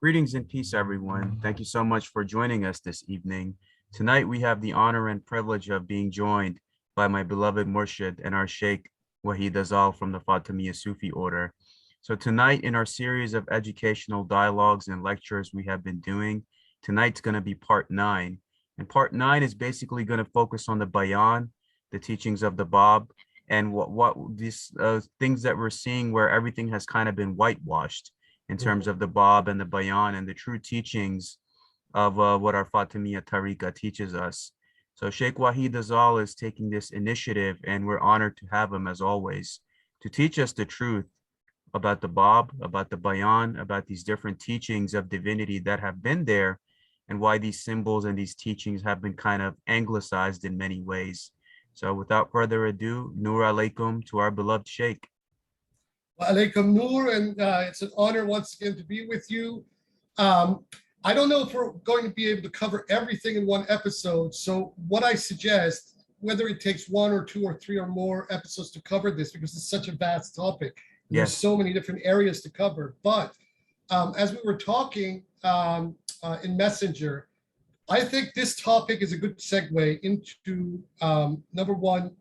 Greetings and peace, everyone. Thank you so much for joining us this evening. Tonight, we have the honor and privilege of being joined by my beloved Murshid and our Sheikh N.Wahid Azal from the Fatimiyya Sufi order. So tonight, in our series of educational dialogues and lectures we have been doing, tonight's going to be part 9. And part 9 is basically going to focus on the Bayán, the teachings of the Bab, and what these things that we're seeing where everything has kind of been whitewashed in terms of the Bab and the Bayán and the true teachings of what our Fatimiyya Tariqa teaches us. So Sheikh N.Wahid Azal is taking this initiative, and we're honored to have him as always to teach us the truth about the Bab, about the Bayán, about these different teachings of divinity that have been there, and why these symbols and these teachings have been kind of anglicized in many ways. So without further ado, Nur alaikum to our beloved Sheikh. Wa alaikum Nur, and it's an honor once again to be with you. I don't know if we're going to be able to cover everything in one episode. So what I suggest, whether it takes 1 or 2 or 3 or more episodes to cover this, because it's such a vast topic, Yes. There's so many different areas to cover. But as we were talking in Messenger, I think this topic is a good segue into number one,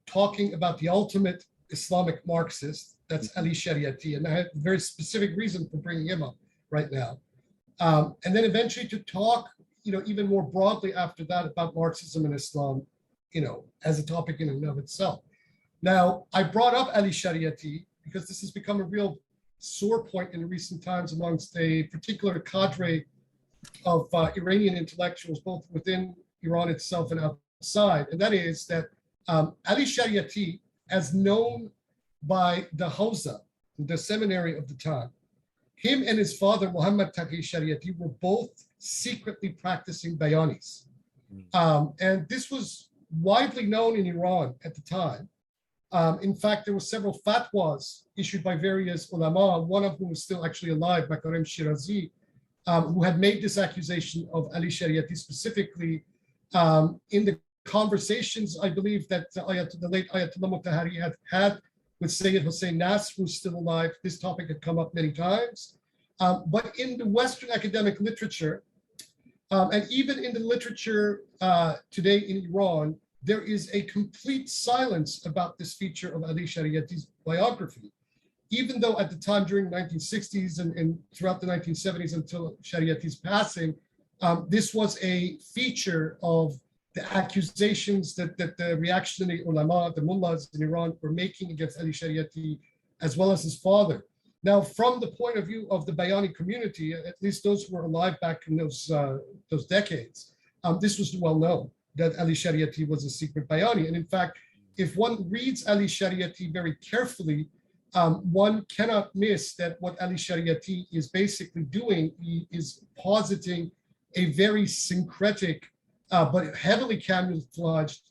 talking about the ultimate Islamic Marxist, that's Ali Shariati, and I have a very specific reason for bringing him up right now. And then eventually to talk, even more broadly after that about Marxism and Islam, as a topic in and of itself. Now, I brought up Ali Shariati because this has become a real sore point in recent times amongst a particular cadre of Iranian intellectuals, both within Iran itself and outside. And that is that Ali Shariati, as known by the Hausa, the seminary of the time, him and his father, Muhammad Taqi Shariati, were both secretly practicing Bayanis. And this was widely known in Iran at the time. In fact, there were several fatwas issued by various ulama, one of whom is still actually alive, Makarem Shirazi, who had made this accusation of Ali Shariati specifically in the conversations, I believe, that the late Ayatollah Mutahari had with Seyyed Hossein Nasr, who's still alive. This topic had come up many times. But in the Western academic literature, and even in the literature today in Iran, there is a complete silence about this feature of Ali Shariati's biography. Even though at the time during the 1960s and throughout the 1970s until Shariati's passing, this was a feature of the accusations that the reactionary ulama, the mullahs in Iran, were making against Ali Shariati, as well as his father. Now, from the point of view of the Bayani community, at least those who were alive back in those decades, this was well known that Ali Shariati was a secret Bayani. And in fact, if one reads Ali Shariati very carefully, one cannot miss that what Ali Shariati is basically doing, he is positing a very syncretic but heavily camouflaged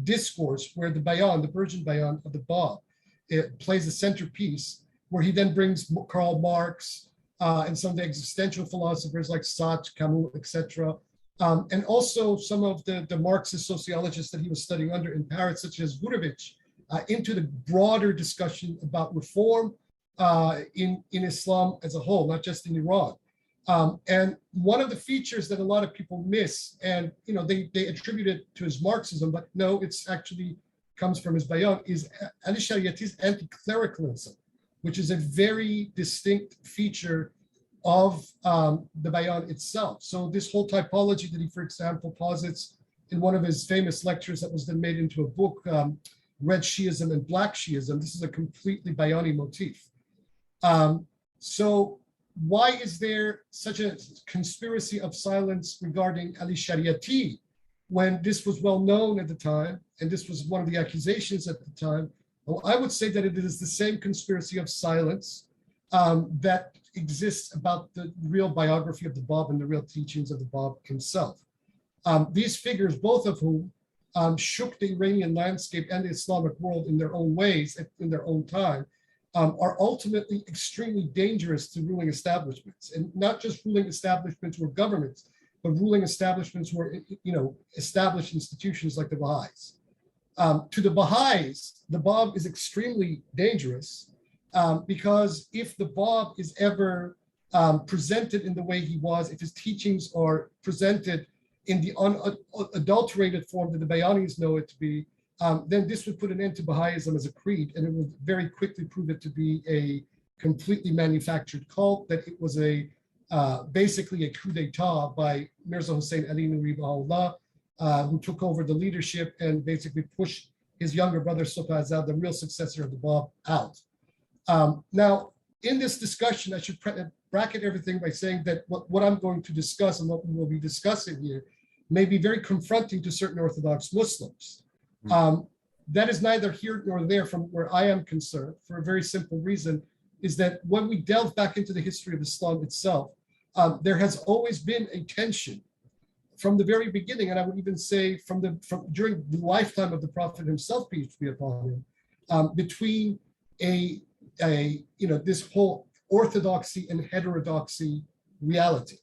discourse where the Bayan, the Persian Bayan of the Bab, it plays a centerpiece, where he then brings Karl Marx and some of the existential philosophers like Sartre, Camus, etc., and also some of the Marxist sociologists that he was studying under in Paris, such as Gurevich, into the broader discussion about reform in Islam as a whole, not just in Iran. And one of the features that a lot of people miss, and they attribute it to his Marxism, but no, it's actually comes from his Bayan, is Ali Shariati's anti-clericalism, which is a very distinct feature of the Bayan itself. So this whole typology that he, for example, posits in one of his famous lectures that was then made into a book, Red Shi'ism and Black Shi'ism, this is a completely Bayani motif. So why is there such a conspiracy of silence regarding Ali Shariati when this was well known at the time, and this was one of the accusations at the time? Well, I would say that it is the same conspiracy of silence that exists about the real biography of the Bab and the real teachings of the Bab himself. These figures, both of whom shook the Iranian landscape and the Islamic world in their own ways, in their own time, are ultimately extremely dangerous to ruling establishments, and not just ruling establishments or governments, but ruling establishments were, established institutions like the Bahā'īs. To the Bahā'ís, the Bab is extremely dangerous because if the Bab is ever presented in the way he was, if his teachings are presented in the unadulterated form that the Bayanis know it to be, then this would put an end to Baha'ism as a creed, and it would very quickly prove it to be a completely manufactured cult, that it was basically a coup d'etat by Mīrzā Ali Nūrī Ṣubḥ-i-Azal, who took over the leadership and basically pushed his younger brother Ṣubḥ-i-Azal, the real successor of the Bab, out. Now, in this discussion, I should bracket everything by saying that what I'm going to discuss and what we will be discussing here may be very confronting to certain Orthodox Muslims. That is neither here nor there from where I am concerned, for a very simple reason, is that when we delve back into the history of Islam itself, there has always been a tension from the very beginning, and I would even say from during the lifetime of the Prophet himself, peace be upon him, between this whole orthodoxy and heterodoxy reality.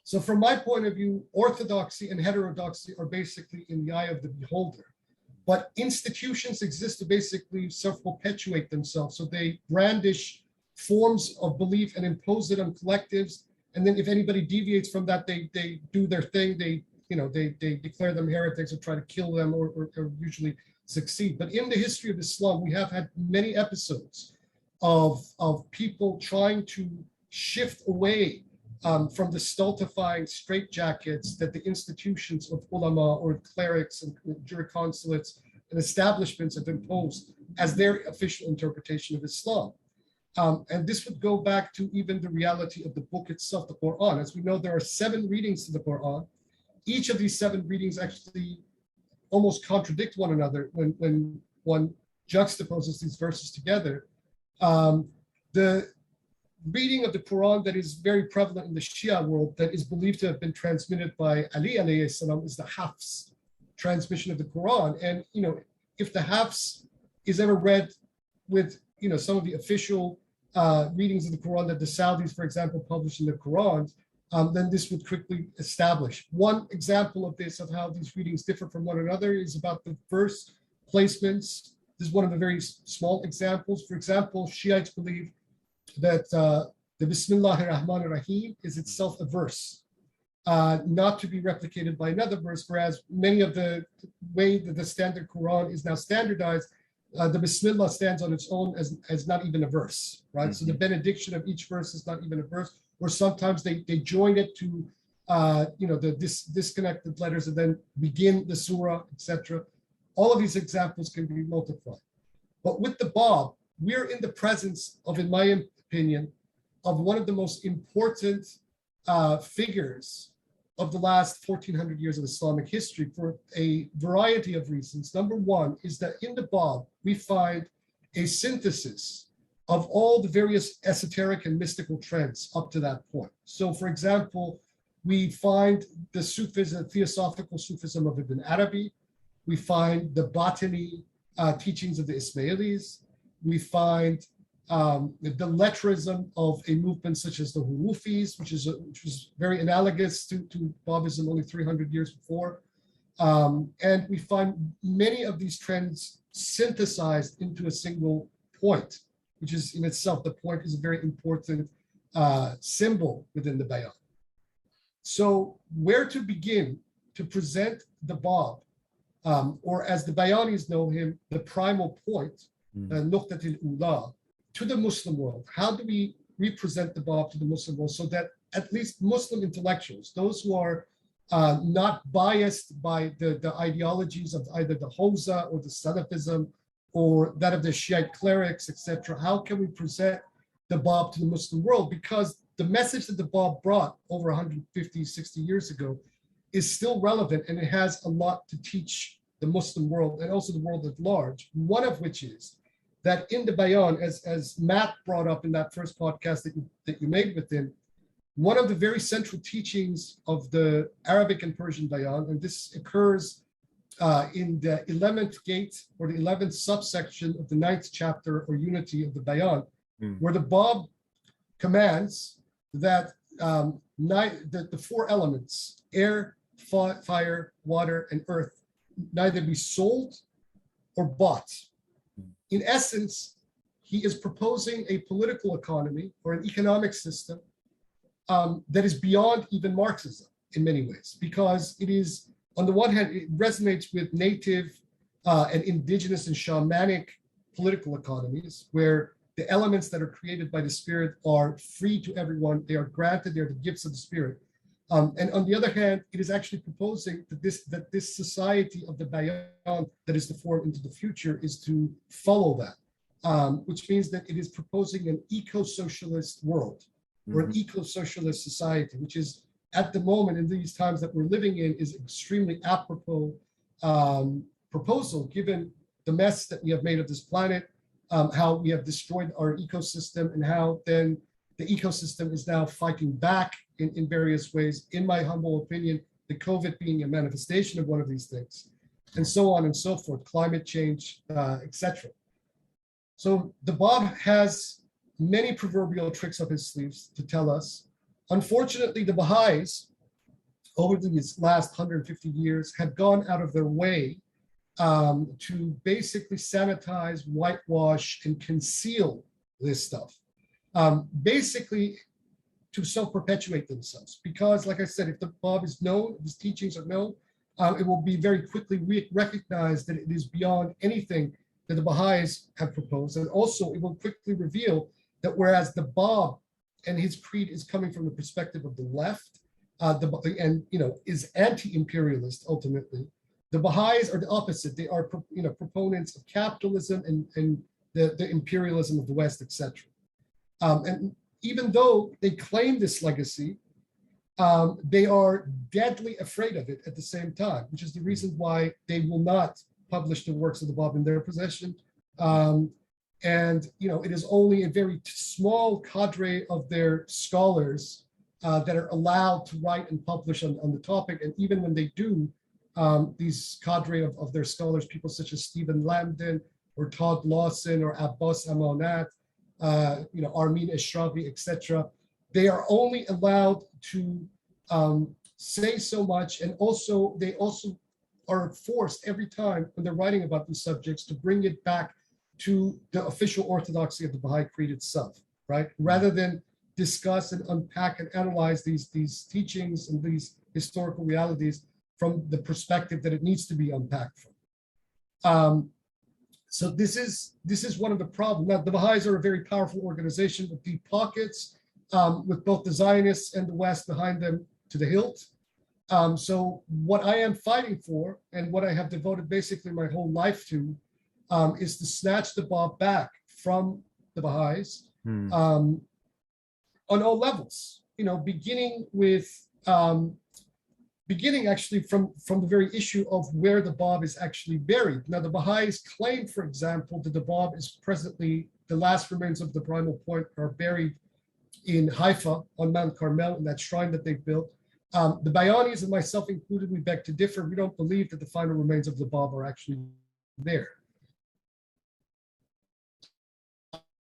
So from my point of view, orthodoxy and heterodoxy are basically in the eye of the beholder. But institutions exist to basically self-perpetuate themselves. So they brandish forms of belief and impose it on collectives. And then if anybody deviates from that, they do their thing. They declare them heretics or try to kill them or usually succeed. But in the history of Islam, we have had many episodes of people trying to shift away from the stultifying straitjackets that the institutions of ulama or clerics and jurisconsulates and establishments have imposed as their official interpretation of Islam. And this would go back to even the reality of the book itself, the Quran. As we know, there are 7 readings to the Quran. Each of these 7 readings actually almost contradict one another when one juxtaposes these verses together. The reading of the Quran that is very prevalent in the Shia world, that is believed to have been transmitted by Ali alayhi salam, is the Hafs transmission of the Quran. And if the Hafs is ever read with some of the official readings of the Quran that the Saudis, for example, publish in the Quran, then this would quickly establish. One example of this, of how these readings differ from one another, is about the verse placements. This is one of the very small examples. For example, Shiites believe that the Bismillahir Rahmanir Rahim is itself a verse, not to be replicated by another verse, whereas many of the way that the standard Quran is now standardized, the Bismillah stands on its own as not even a verse, right? So the benediction of each verse is not even a verse, or sometimes they join it to the disconnected letters and then begin the surah, etc. All of these examples can be multiplied. But with the Bab, we're in the presence of, in my opinion, of one of the most important figures of the last 1400 years of Islamic history for a variety of reasons. Number one is that in the Bab, we find a synthesis of all the various esoteric and mystical trends up to that point. So for example, we find the Sufism, theosophical Sufism of Ibn Arabi. We find the Batini teachings of the Ismailis. We find the lettrism of a movement such as the Hurufis, which was very analogous to Bābism only 300 years before. And we find many of these trends synthesized into a single point, which is in itself, the point is a very important symbol within the Bayán. So where to begin to present the Bab, or as the Bayanis know him, the primal point, Nuqtat al-Ula, to the Muslim world? How do we represent the Bab to the Muslim world so that at least Muslim intellectuals, those who are not biased by the ideologies of either the Hawza or the Salafism or that of the Shiite clerics, etc., how can we present the Bab to the Muslim world? Because the message that the Bab brought over 150, 60 years ago is still relevant, and it has a lot to teach the Muslim world and also the world at large. One of which is that in the Bayán, as Matt brought up in that first podcast that you made with him, one of the very central teachings of the Arabic and Persian Bayán, and this occurs in the 11th gate or the 11th subsection of the 9th chapter or unity of the Bayán, where the Bab commands that the 4 elements, air, fire, water, and earth, neither be sold or bought. In essence, he is proposing a political economy or an economic system that is beyond even Marxism in many ways, because it is, on the one hand, it resonates with native and indigenous and shamanic political economies, where the elements that are created by the spirit are free to everyone. They are granted, they're the gifts of the spirit. And on the other hand, it is actually proposing that this society of the Bayán that is to form into the future is to follow that, which means that it is proposing an eco-socialist world or an eco-socialist society, which is at the moment in these times that we're living in is extremely apropos proposal, given the mess that we have made of this planet, how we have destroyed our ecosystem, and how then the ecosystem is now fighting back in various ways. In my humble opinion, the COVID being a manifestation of one of these things, and so on and so forth, climate change, etc. So the Bab has many proverbial tricks up his sleeves to tell us. Unfortunately, the Baha'is, over these last 150 years, have gone out of their way to basically sanitize, whitewash, and conceal this stuff, basically to self-perpetuate themselves. Because, like I said, if the Bab is known, if his teachings are known, it will be very quickly recognized that it is beyond anything that the Baha'is have proposed. And also, it will quickly reveal that whereas the Bab and his creed is coming from the perspective of the left, and is anti-imperialist ultimately, the Baha'is are the opposite. They are proponents of capitalism and the imperialism of the West, etc. And even though they claim this legacy, they are deadly afraid of it at the same time, which is the reason why they will not publish the works of the Bab in their possession. And it is only a very small cadre of their scholars that are allowed to write and publish on the topic. And even when they do, these cadre of their scholars, people such as Stephen Lambden or Todd Lawson or Abbas Amonat, Armin Eshravi, etc., they are only allowed to say so much, and also they also are forced every time when they're writing about these subjects to bring it back to the official orthodoxy of the Baha'i creed itself, right? Rather than discuss and unpack and analyze these teachings and these historical realities from the perspective that it needs to be unpacked from. So this is one of the problems. Now, the Baha'is are a very powerful organization with deep pockets, with both the Zionists and the West behind them to the hilt. So what I am fighting for, and what I have devoted basically my whole life to, is to snatch the Bab back from the Baha'is on all levels. Beginning actually from the very issue of where the Bab is actually buried. Now, the Baha'is claim, for example, that the Bab is presently, the last remains of the primal point are buried in Haifa on Mount Carmel, in that shrine that they built. The Bayanis, and myself included, we beg to differ. We don't believe that the final remains of the Bab are actually there.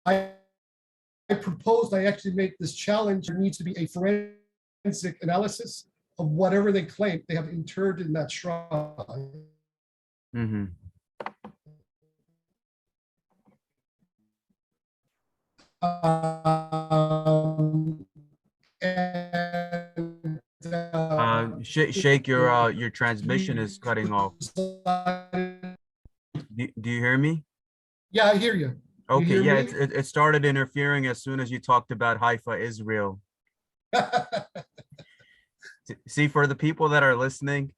I actually make this challenge. There needs to be a forensic analysis of whatever they claim they have interred in that shrine. Mm-hmm. Sheikh, your transmission is cutting off. Do you hear me? Yeah, I hear you. Okay, yeah, it started interfering as soon as you talked about Haifa, Israel. See, for the people that are listening,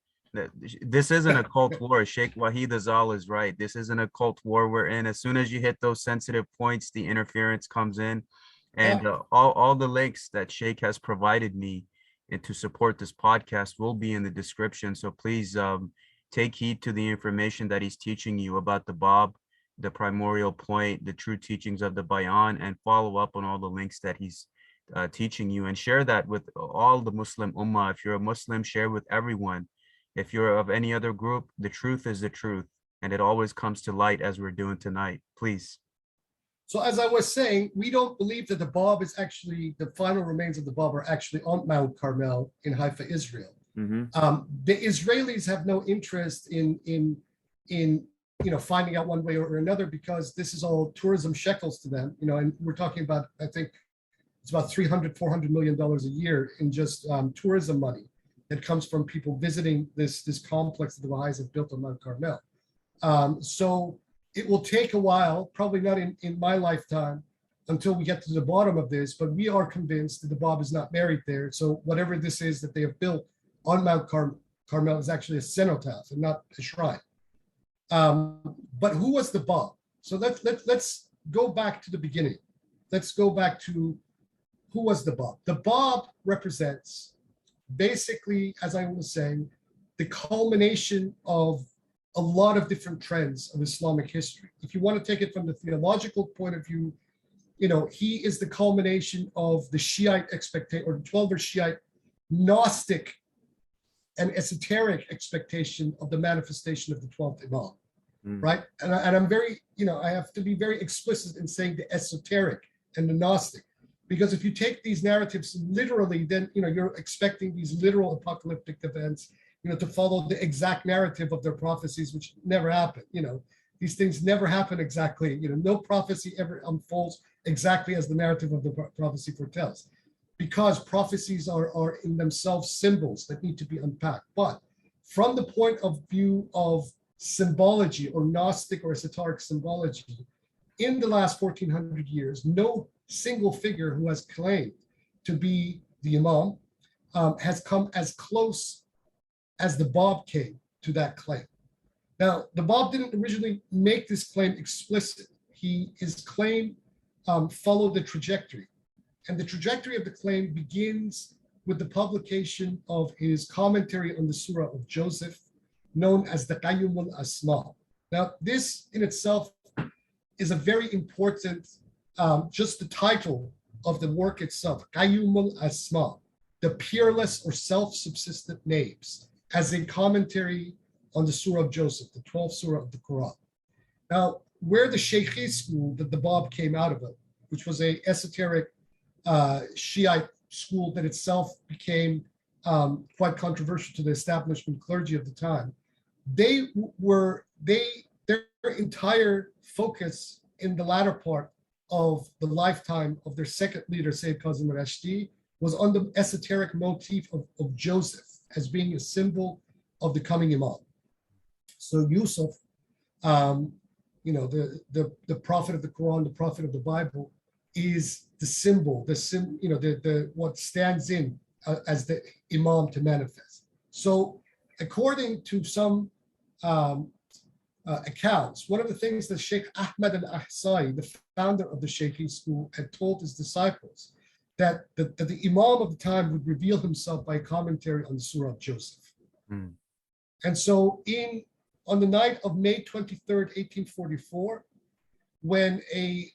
this isn't a cult war. Sheikh Wahid Azal is right. This isn't a cult war we're in. As soon as you hit those sensitive points, the interference comes in. And all the links that Sheikh has provided me and to support this podcast will be in the description. So please take heed to the information that he's teaching you about the Bab, the primordial point, the true teachings of the Bayan, and follow up on all the links that he's teaching you, and share that with all the Muslim Ummah. If you're a Muslim, share with everyone. If you're of any other group, the truth is the truth, and it always comes to light, as we're doing tonight. Please. So as I was saying, we don't believe that the Bab is actually, the final remains of the Bab are actually on Mount Carmel in Haifa, Israel. Mm-hmm. The Israelis have no interest in finding out one way or another, because this is all tourism shekels to them, and we're talking about, I think it's about $300-400 million a year in just tourism money that comes from people visiting this complex that the Baha'is have built on Mount Carmel. So it will take a while, probably not in my lifetime, until we get to the bottom of this, but we are convinced that the Bab is not buried there. So whatever this is that they have built on Mount Carmel is actually a cenotaph and not a shrine. But who was the Bab? So let's go back to the beginning. Let's go back to who was the Bab. The Bab represents, basically, as I was saying, the culmination of a lot of different trends of Islamic history. If you want to take it from the theological point of view, he is the culmination of the Shiite expectation, or the 12-er Shiite Gnostic and esoteric expectation of the manifestation of the 12th Imam, right? And I'm very, I have to be very explicit in saying the esoteric and the Gnostic, because if you take these narratives literally, then, you're expecting these literal apocalyptic events, to follow the exact narrative of their prophecies, which never happen. These things never happen exactly. No prophecy ever unfolds exactly as the narrative of the prophecy foretells, because prophecies are in themselves symbols that need to be unpacked. But from the point of view of symbology, or Gnostic or esoteric symbology, in the last 1400 years, no single figure who has claimed to be the Imam has come as close as the Bab came to that claim. Now, the Bab didn't originally make this claim explicit. His claim followed the trajectory. And the trajectory of the claim begins with the publication of his commentary on the Surah of Joseph, known as the Qayyum al-Asma. Now, this in itself is a very important, just the title of the work itself, Qayyum al-Asma, the peerless or self-subsistent names, as a commentary on the Surah of Joseph, the 12th Surah of the Quran. Now, where the Sheikhi school that the Bab came out of it, which was a esoteric Shiite school that itself became quite controversial to the establishment clergy of the time, their entire focus in the latter part of the lifetime of their second leader, Sayyid Kazim al-Rashdi, was on the esoteric motif of Joseph as being a symbol of the coming Imam. So Yusuf, the prophet of the Quran, the prophet of the Bible, is the symbol, what stands in as the Imam to manifest. So according to some accounts, one of the things that Sheikh Ahmad al-Ahsa'i, the founder of the Sheikhi school, had told his disciples, that the Imam of the time would reveal himself by commentary on the Surah of Joseph. And so on the night of May 23rd, 1844, when a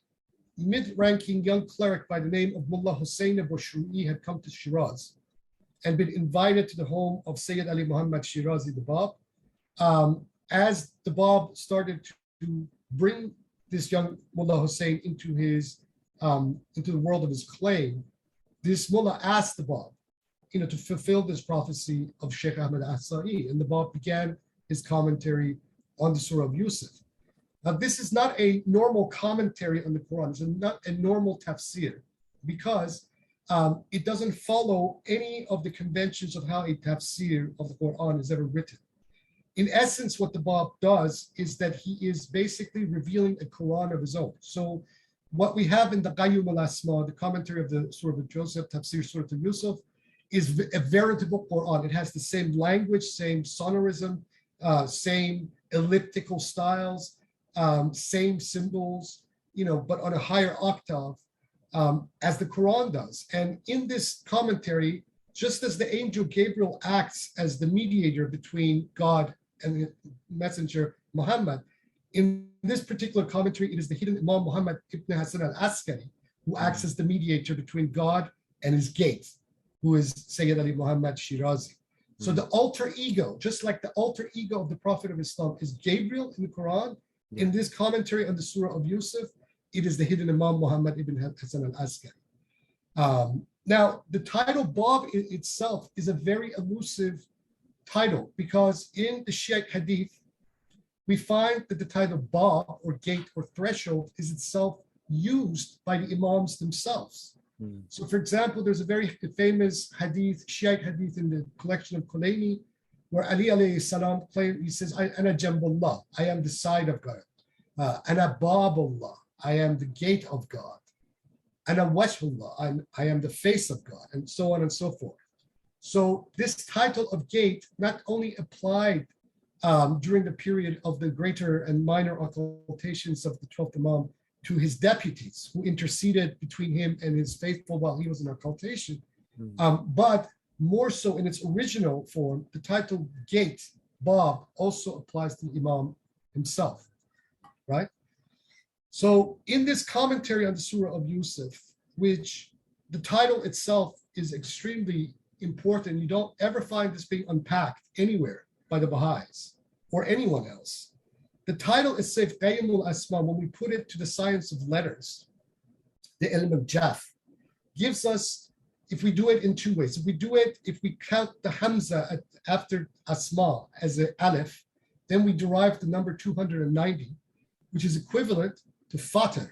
mid-ranking young cleric by the name of Mullah Hussein Abu Shru'i had come to Shiraz and been invited to the home of Seyyèd Ali Mohammed Shirazi, the Bab, as the Bab started to bring this young Mullah Hussein into the world of his claim, this Mullah asked the Bab, to fulfill this prophecy of Sheikh Ahmad Ahsa'i, and the Bab began his commentary on the Surah of Yusuf. Now, this is not a normal commentary on the Quran. It's not a normal tafsir, because it doesn't follow any of the conventions of how a tafsir of the Quran is ever written. In essence, what the Bab does is that he is basically revealing a Quran of his own. So what we have in the Qayyum al-Asma, the commentary of the Surah of Joseph, Tafsir Surah of Yusuf, is a veritable Quran. It has the same language, same sonorism, same elliptical styles, same symbols, but on a higher octave, as the Quran does. And in this commentary, just as the angel Gabriel acts as the mediator between God and the messenger Muhammad, in this particular commentary, it is the hidden Imam Muhammad ibn Hasan al-Askari who acts as the mediator between God and his gate, who is Seyyed Ali Mohammed Shirazi. So the alter ego, just like the alter ego of the Prophet of Islam is Gabriel in the Quran, in this commentary on the Surah of Yusuf, it is the hidden Imam Muhammad ibn Hasan al-Askari. Now, the title Bab itself is a very elusive title, because in the Shiite Hadith, we find that the title Bab, or gate or threshold, is itself used by the Imams themselves. So, for example, there's a very famous hadith, Shiite hadith in the collection of Khulaini, where Ali alayhi salam claimed, he says, Ana Jambullah, I am the side of God. Ana Babullah, I am the gate of God. Ana Wajhullah, I am the face of God, and so on and so forth. So this title of gate not only applied during the period of the greater and minor occultations of the 12th Imam to his deputies who interceded between him and his faithful while he was in occultation, but more so in its original form, the title gate, Bab, also applies to the Imam himself, right? So in this commentary on the Surah of Yusuf, which the title itself is extremely important, you don't ever find this being unpacked anywhere by the Baha'is or anyone else. The title is Sayf Qayyimul Asma, when we put it to the science of letters, the A.L.M of Jaf, gives us, if we do it in two ways, if we count the Hamza after Asma as an Aleph, then we derive the number 290, which is equivalent to Fatir.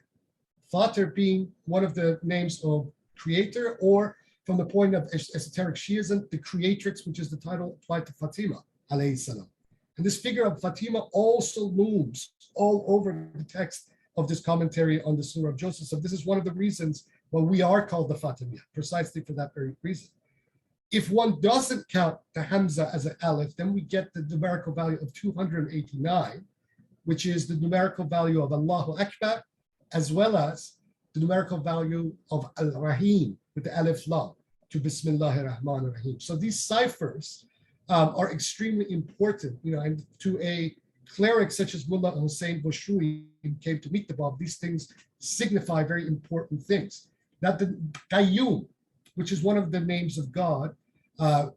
Fatir being one of the names of creator, or from the point of esoteric Shiism, the creatrix, which is the title applied to Fatima, alayhi salam. And this figure of Fatima also looms all over the text of this commentary on the Surah of Joseph. So this is one of the reasons why we are called the Fatimiyya, precisely for that very reason. If one doesn't count the Hamza as an Aleph, then we get the numerical value of 289, which is the numerical value of Allahu Akbar, as well as the numerical value of Al-Rahim with the Alif Lam to Bismillahir Rahmanir Rahim. So these ciphers are extremely important, and to a cleric such as Mullah Hussein Bushrui who came to meet the Bab, these things signify very important things. That the Qayyum, which is one of the names of God,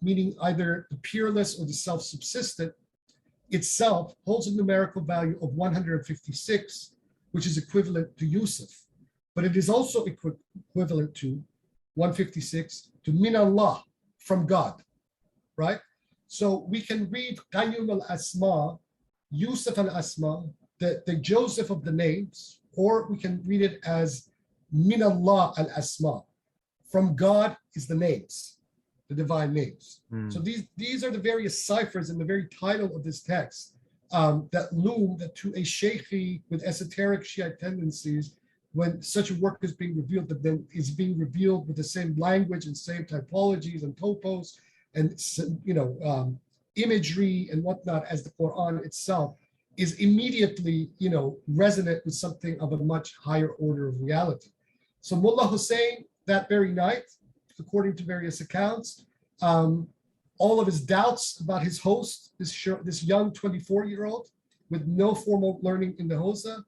meaning either the peerless or the self-subsistent, itself holds a numerical value of 156, which is equivalent to Yusuf. But it is also equivalent to 156 to Min Allah, from God, right? So we can read Qayyum al-Asma, Yusuf al-Asma, the Joseph of the names, or we can read it as Min Allah al-Asma. From God is the names, the divine names. So these are the various ciphers in the very title of this text that loom that to a Sheikhi with esoteric Shiite tendencies, when such a work is being revealed, that then is being revealed with the same language and same typologies and topos and imagery and whatnot as the Quran itself, is immediately resonant with something of a much higher order of reality. So Mullah Hussein, that very night, according to various accounts, all of his doubts about his host, this young 24-year-old with no formal learning in the Hawza,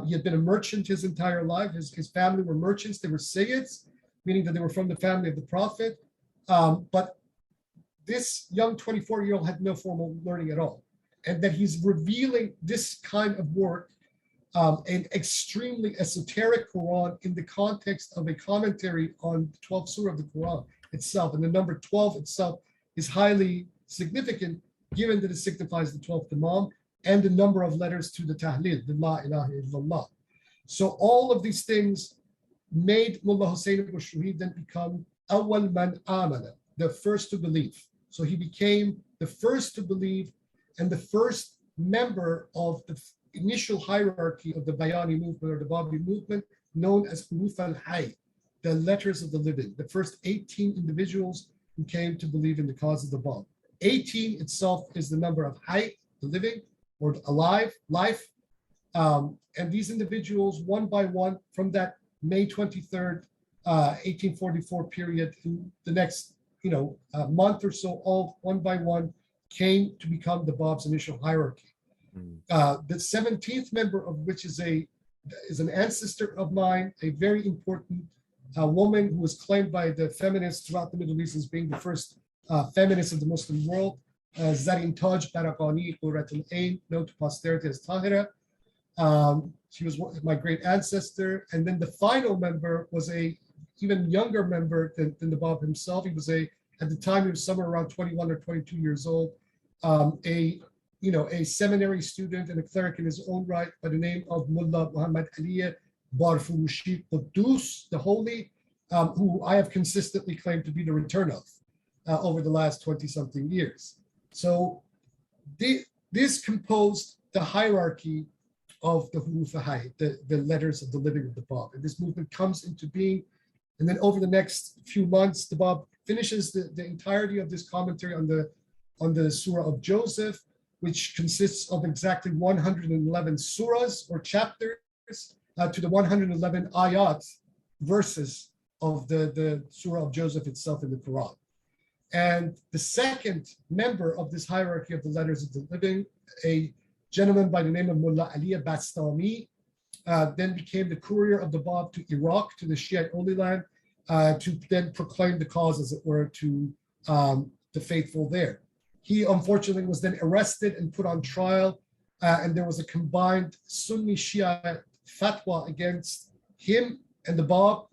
he had been a merchant his entire life. His family were merchants. They were Sayyids, meaning that they were from the family of the Prophet. But this young 24-year-old had no formal learning at all. And that he's revealing this kind of work, an extremely esoteric Quran in the context of a commentary on the 12th surah of the Quran itself. And the number 12 itself is highly significant, given that it signifies the 12th Imam and the number of letters to the Tahleel, the La ilaha illallah. So all of these things made Mullah Hussein al-Bushrui then become Awwal Man Amana, the first to believe. So he became the first to believe and the first member of the initial hierarchy of the Bayani movement or the Babi movement, known as Huruf al-Hayy, the letters of the living, the first 18 individuals who came to believe in the cause of the Bab. 18 itself is the number of Hayy, the living, or alive, life. And these individuals, one by one, from that May 23rd, 1844 period, in the next month or so, all one by one came to become the Bab's initial hierarchy. The 17th member of which is an ancestor of mine, a very important woman who was claimed by the feminists throughout the Middle East as being the first feminist of the Muslim world, Zarin Taj Barakani Qurratul Ain, known to posterity as Tahira. She was my great ancestor. And then the final member was a even younger member than the Bab himself. He was at the time, he was somewhere around 21 or 22 years old, a a seminary student and a cleric in his own right by the name of Mullah Muhammad Ali Farahvashi Quddus, the Holy, who I have consistently claimed to be the return of over the last 20-something years. So this composed the hierarchy of the Huruf-i-Hayy, the letters of the living of the Bab. And this movement comes into being. And then over the next few months, the Bab finishes the entirety of this commentary on the Surah of Joseph, which consists of exactly 111 surahs or chapters to the 111 ayat, verses of the Surah of Joseph itself in the Quran. And the second member of this hierarchy of the letters of the living, a gentleman by the name of Mullah Ali Bastami, then became the courier of the Bab to Iraq, to the Shiite Holy Land, to then proclaim the cause, as it were, to the faithful there. He unfortunately was then arrested and put on trial, and there was a combined Sunni Shia fatwa against him and the Bab.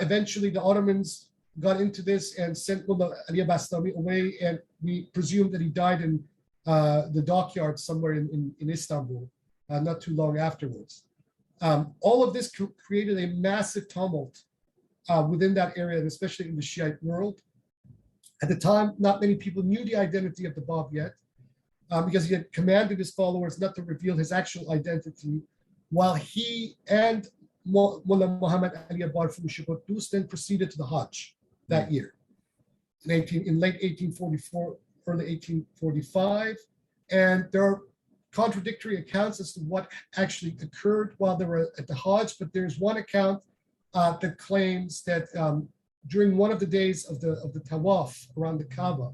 Eventually, the Ottomans got into this and sent Mullah Ali Bastami away, and we presume that he died in the dockyard somewhere in Istanbul, not too long afterwards. All of this created a massive tumult within that area, and especially in the Shiite world. At the time, not many people knew the identity of the Bab yet, because he had commanded his followers not to reveal his actual identity, while he and Mullah Muhammad Ali Farahvashi Quddus then proceeded to the Hajj that year, in late 1844, early 1845. And there are contradictory accounts as to what actually occurred while they were at the Hajj, but there's one account that claims that during one of the days of the tawaf around the Kaaba,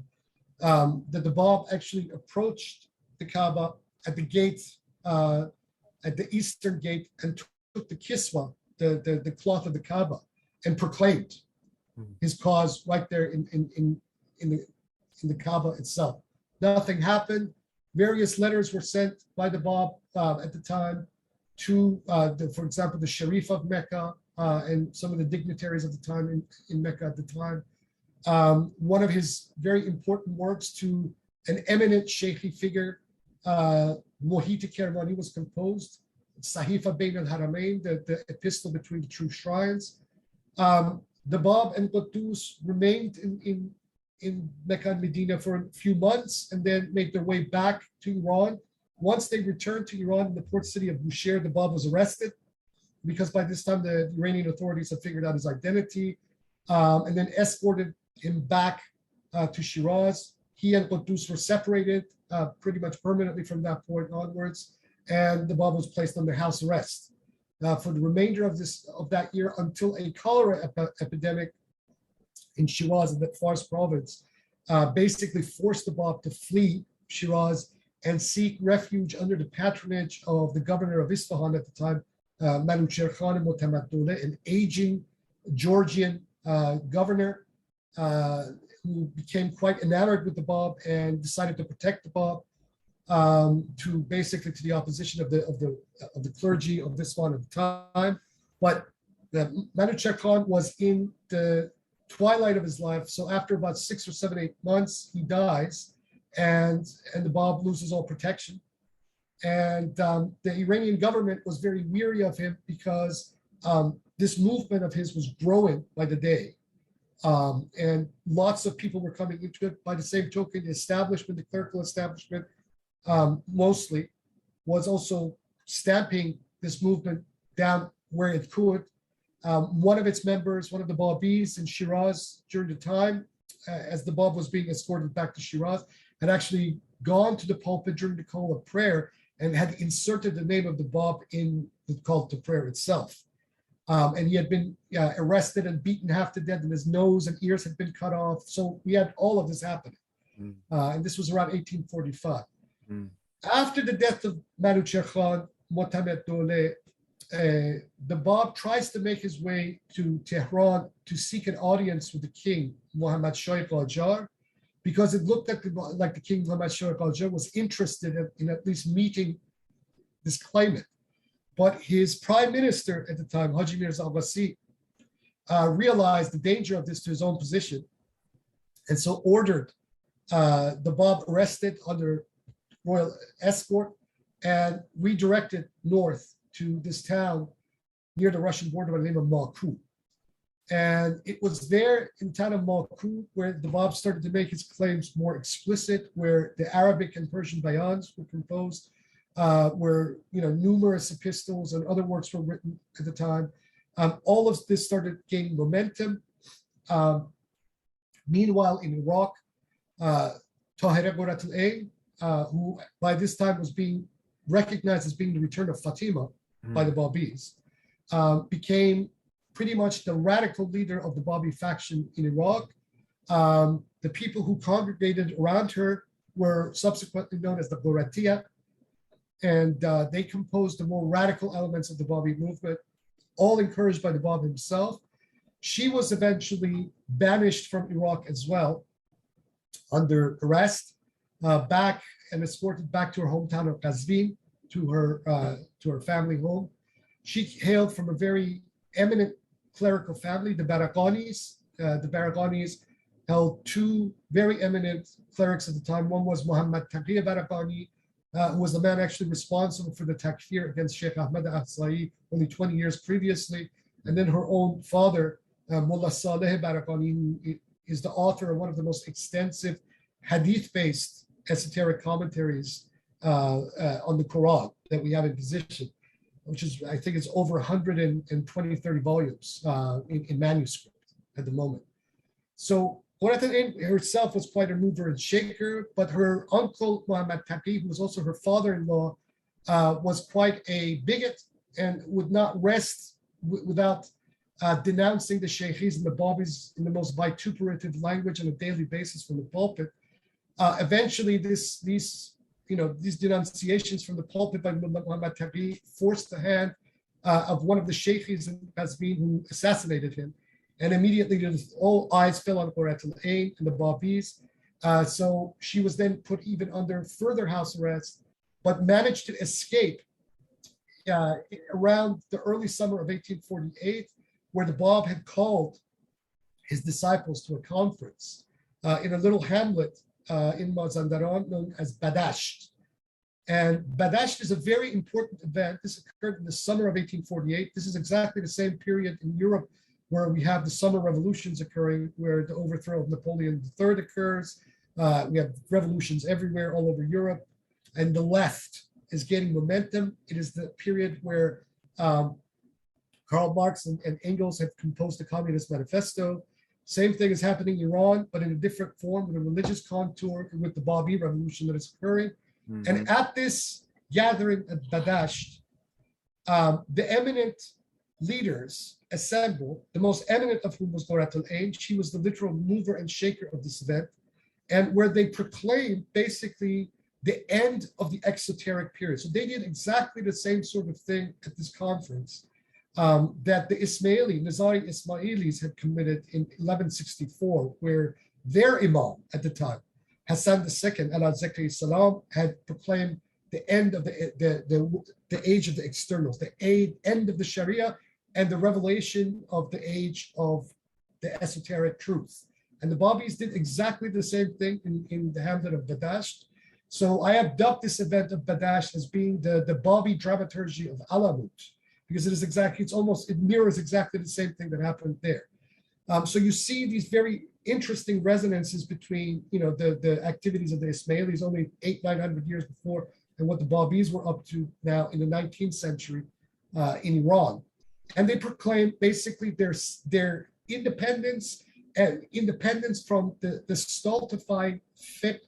that the Bab actually approached the Kaaba at the gate, at the eastern gate, and took the kiswa, the cloth of the Kaaba, and proclaimed his cause right there in the Kaaba itself. Nothing happened. Various letters were sent by the Bab at the time to, for example, the Sharif of Mecca, and some of the dignitaries of the time in Mecca at the time. One of his very important works to an eminent Sheikhi figure, Mohit Kermani, was composed, Sahifa Bain al-Haramain, the epistle between the two shrines. The Bab and Quddus remained in Mecca and Medina for a few months and then made their way back to Iran. Once they returned to Iran in the port city of Bushehr, the Bab was arrested, because by this time the Iranian authorities had figured out his identity, and then escorted him back to Shiraz. He and Quddus were separated pretty much permanently from that point onwards, and the Bab was placed under house arrest for the remainder of that year, until a cholera epidemic in Shiraz, in the Fars province, basically forced the Bab to flee Shiraz and seek refuge under the patronage of the governor of Isfahan at the time, Manucher Khan Motamad Dole, an aging Georgian governor who became quite enamored with the Bab and decided to protect the Bab, to the opposition of the clergy of Isfahan at the time. But Manucher Khan was in the twilight of his life, so after about 6 or 7, 8 months, he dies, and the Bab loses all protection. And the Iranian government was very weary of him, because this movement of his was growing by the day. And lots of people were coming into it. By the same token, the establishment, the clerical establishment, mostly, was also stamping this movement down where it could. One of its members, one of the Bābīs in Shiraz during the time, as the Bab was being escorted back to Shiraz, had actually gone to the pulpit during the call of prayer and had inserted the name of the Bab in the call to prayer itself. And he had been arrested and beaten half to death, and his nose and ears had been cut off. So we had all of this happening. And this was around 1845. After the death of Manucher Khan, Motamad Dole, the Bab tries to make his way to Tehran to seek an audience with the king, Muhammad Shah Qajar, because it looked like the king, Muhammad Shah Qajar, was interested in at least meeting this claimant. But his prime minister at the time, Haji Mīrzā Yaḥyā, realized the danger of this to his own position, and so ordered the Bab arrested under royal escort and redirected north to this town near the Russian border by the name of Baku. And it was there in the town of Baku where the Bab started to make his claims more explicit, where the Arabic and Persian Bayans were composed, where numerous epistles and other works were written at the time. All of this started gaining momentum. Meanwhile, in Iraq, Tahir Qurat al-Ain, who by this time was being recognized as being the return of Fatima by the Babis, became pretty much the radical leader of the Babi faction in Iraq. The people who congregated around her were subsequently known as the Quratia, and they composed the more radical elements of the Babi movement, all encouraged by the Bab himself. She was eventually banished from Iraq as well, under arrest, back and escorted back to her hometown of Qazvin, to her family home. She hailed from a very eminent clerical family, the Baraqanis. The Baraqanis held two very eminent clerics at the time. One was Muhammad Taqi Baraqani, who was the man actually responsible for the takfir against Sheikh Ahmad Ahsa'i only 20 years previously. And then her own father, Mullah Saleh Baraqani, who is the author of one of the most extensive hadith-based esoteric commentaries on the Quran that we have in position, which is, I think it's over 120, 30 volumes in manuscript at the moment. So Quratul herself was quite a mover and shaker, but her uncle, Muhammad Taqi, who was also her father-in-law, was quite a bigot and would not rest without denouncing the Sheikhs and the Babis in the most vituperative language on a daily basis from the pulpit. Eventually, these denunciations from the pulpit by Muhammad Taqi forced the hand of one of the Sheikhs in Qazvin who assassinated him. And immediately all eyes fell on Quratul Ain and the Babis. So she was then put even under further house arrest, but managed to escape around the early summer of 1848, where the Bab had called his disciples to a conference in a little hamlet in Mazandaran known as Badasht. And Badasht is a very important event. This occurred in the summer of 1848. This is exactly the same period in Europe where we have the summer revolutions occurring, where the overthrow of Napoleon III occurs. We have revolutions everywhere, all over Europe, and the left is gaining momentum. It is the period where Karl Marx and Engels have composed the Communist Manifesto. Same thing is happening in Iran, but in a different form, with a religious contour, and with the Babi revolution that is occurring. Mm-hmm. And at this gathering at Badasht, the eminent leaders assembled, the most eminent of whom was Quratul Ain. She was the literal mover and shaker of this event, and where they proclaimed basically the end of the exoteric period. So they did exactly the same sort of thing at this conference that the Ismaili, Nizari Ismailis had committed in 1164, where their Imam at the time, Hassan II, ala Zakri Salam, had proclaimed the end of the age of the externals, the end of the Sharia, and the revelation of the age of the esoteric truth. And the Babis did exactly the same thing in the hamlet of Badasht. So I have dubbed this event of Badasht as being the Babi dramaturgy of Alamut, because it mirrors exactly the same thing that happened there. So you see these very interesting resonances between the activities of the Ismailis only 800-900 years before and what the Babis were up to now in the 19th century in Iran. And they proclaim basically their independence from the stultifying, fit,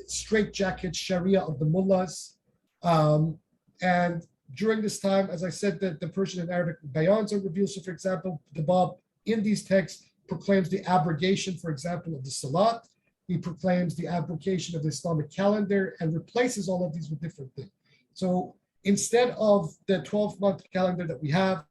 straitjacket Sharia of the mullahs. And during this time, as I said, the Persian and Arabic Bayans are revealed. So, for example, the Bab in these texts proclaims the abrogation, for example, of the Salat. He proclaims the abrogation of the Islamic calendar and replaces all of these with different things. So instead of the 12-month calendar that we have,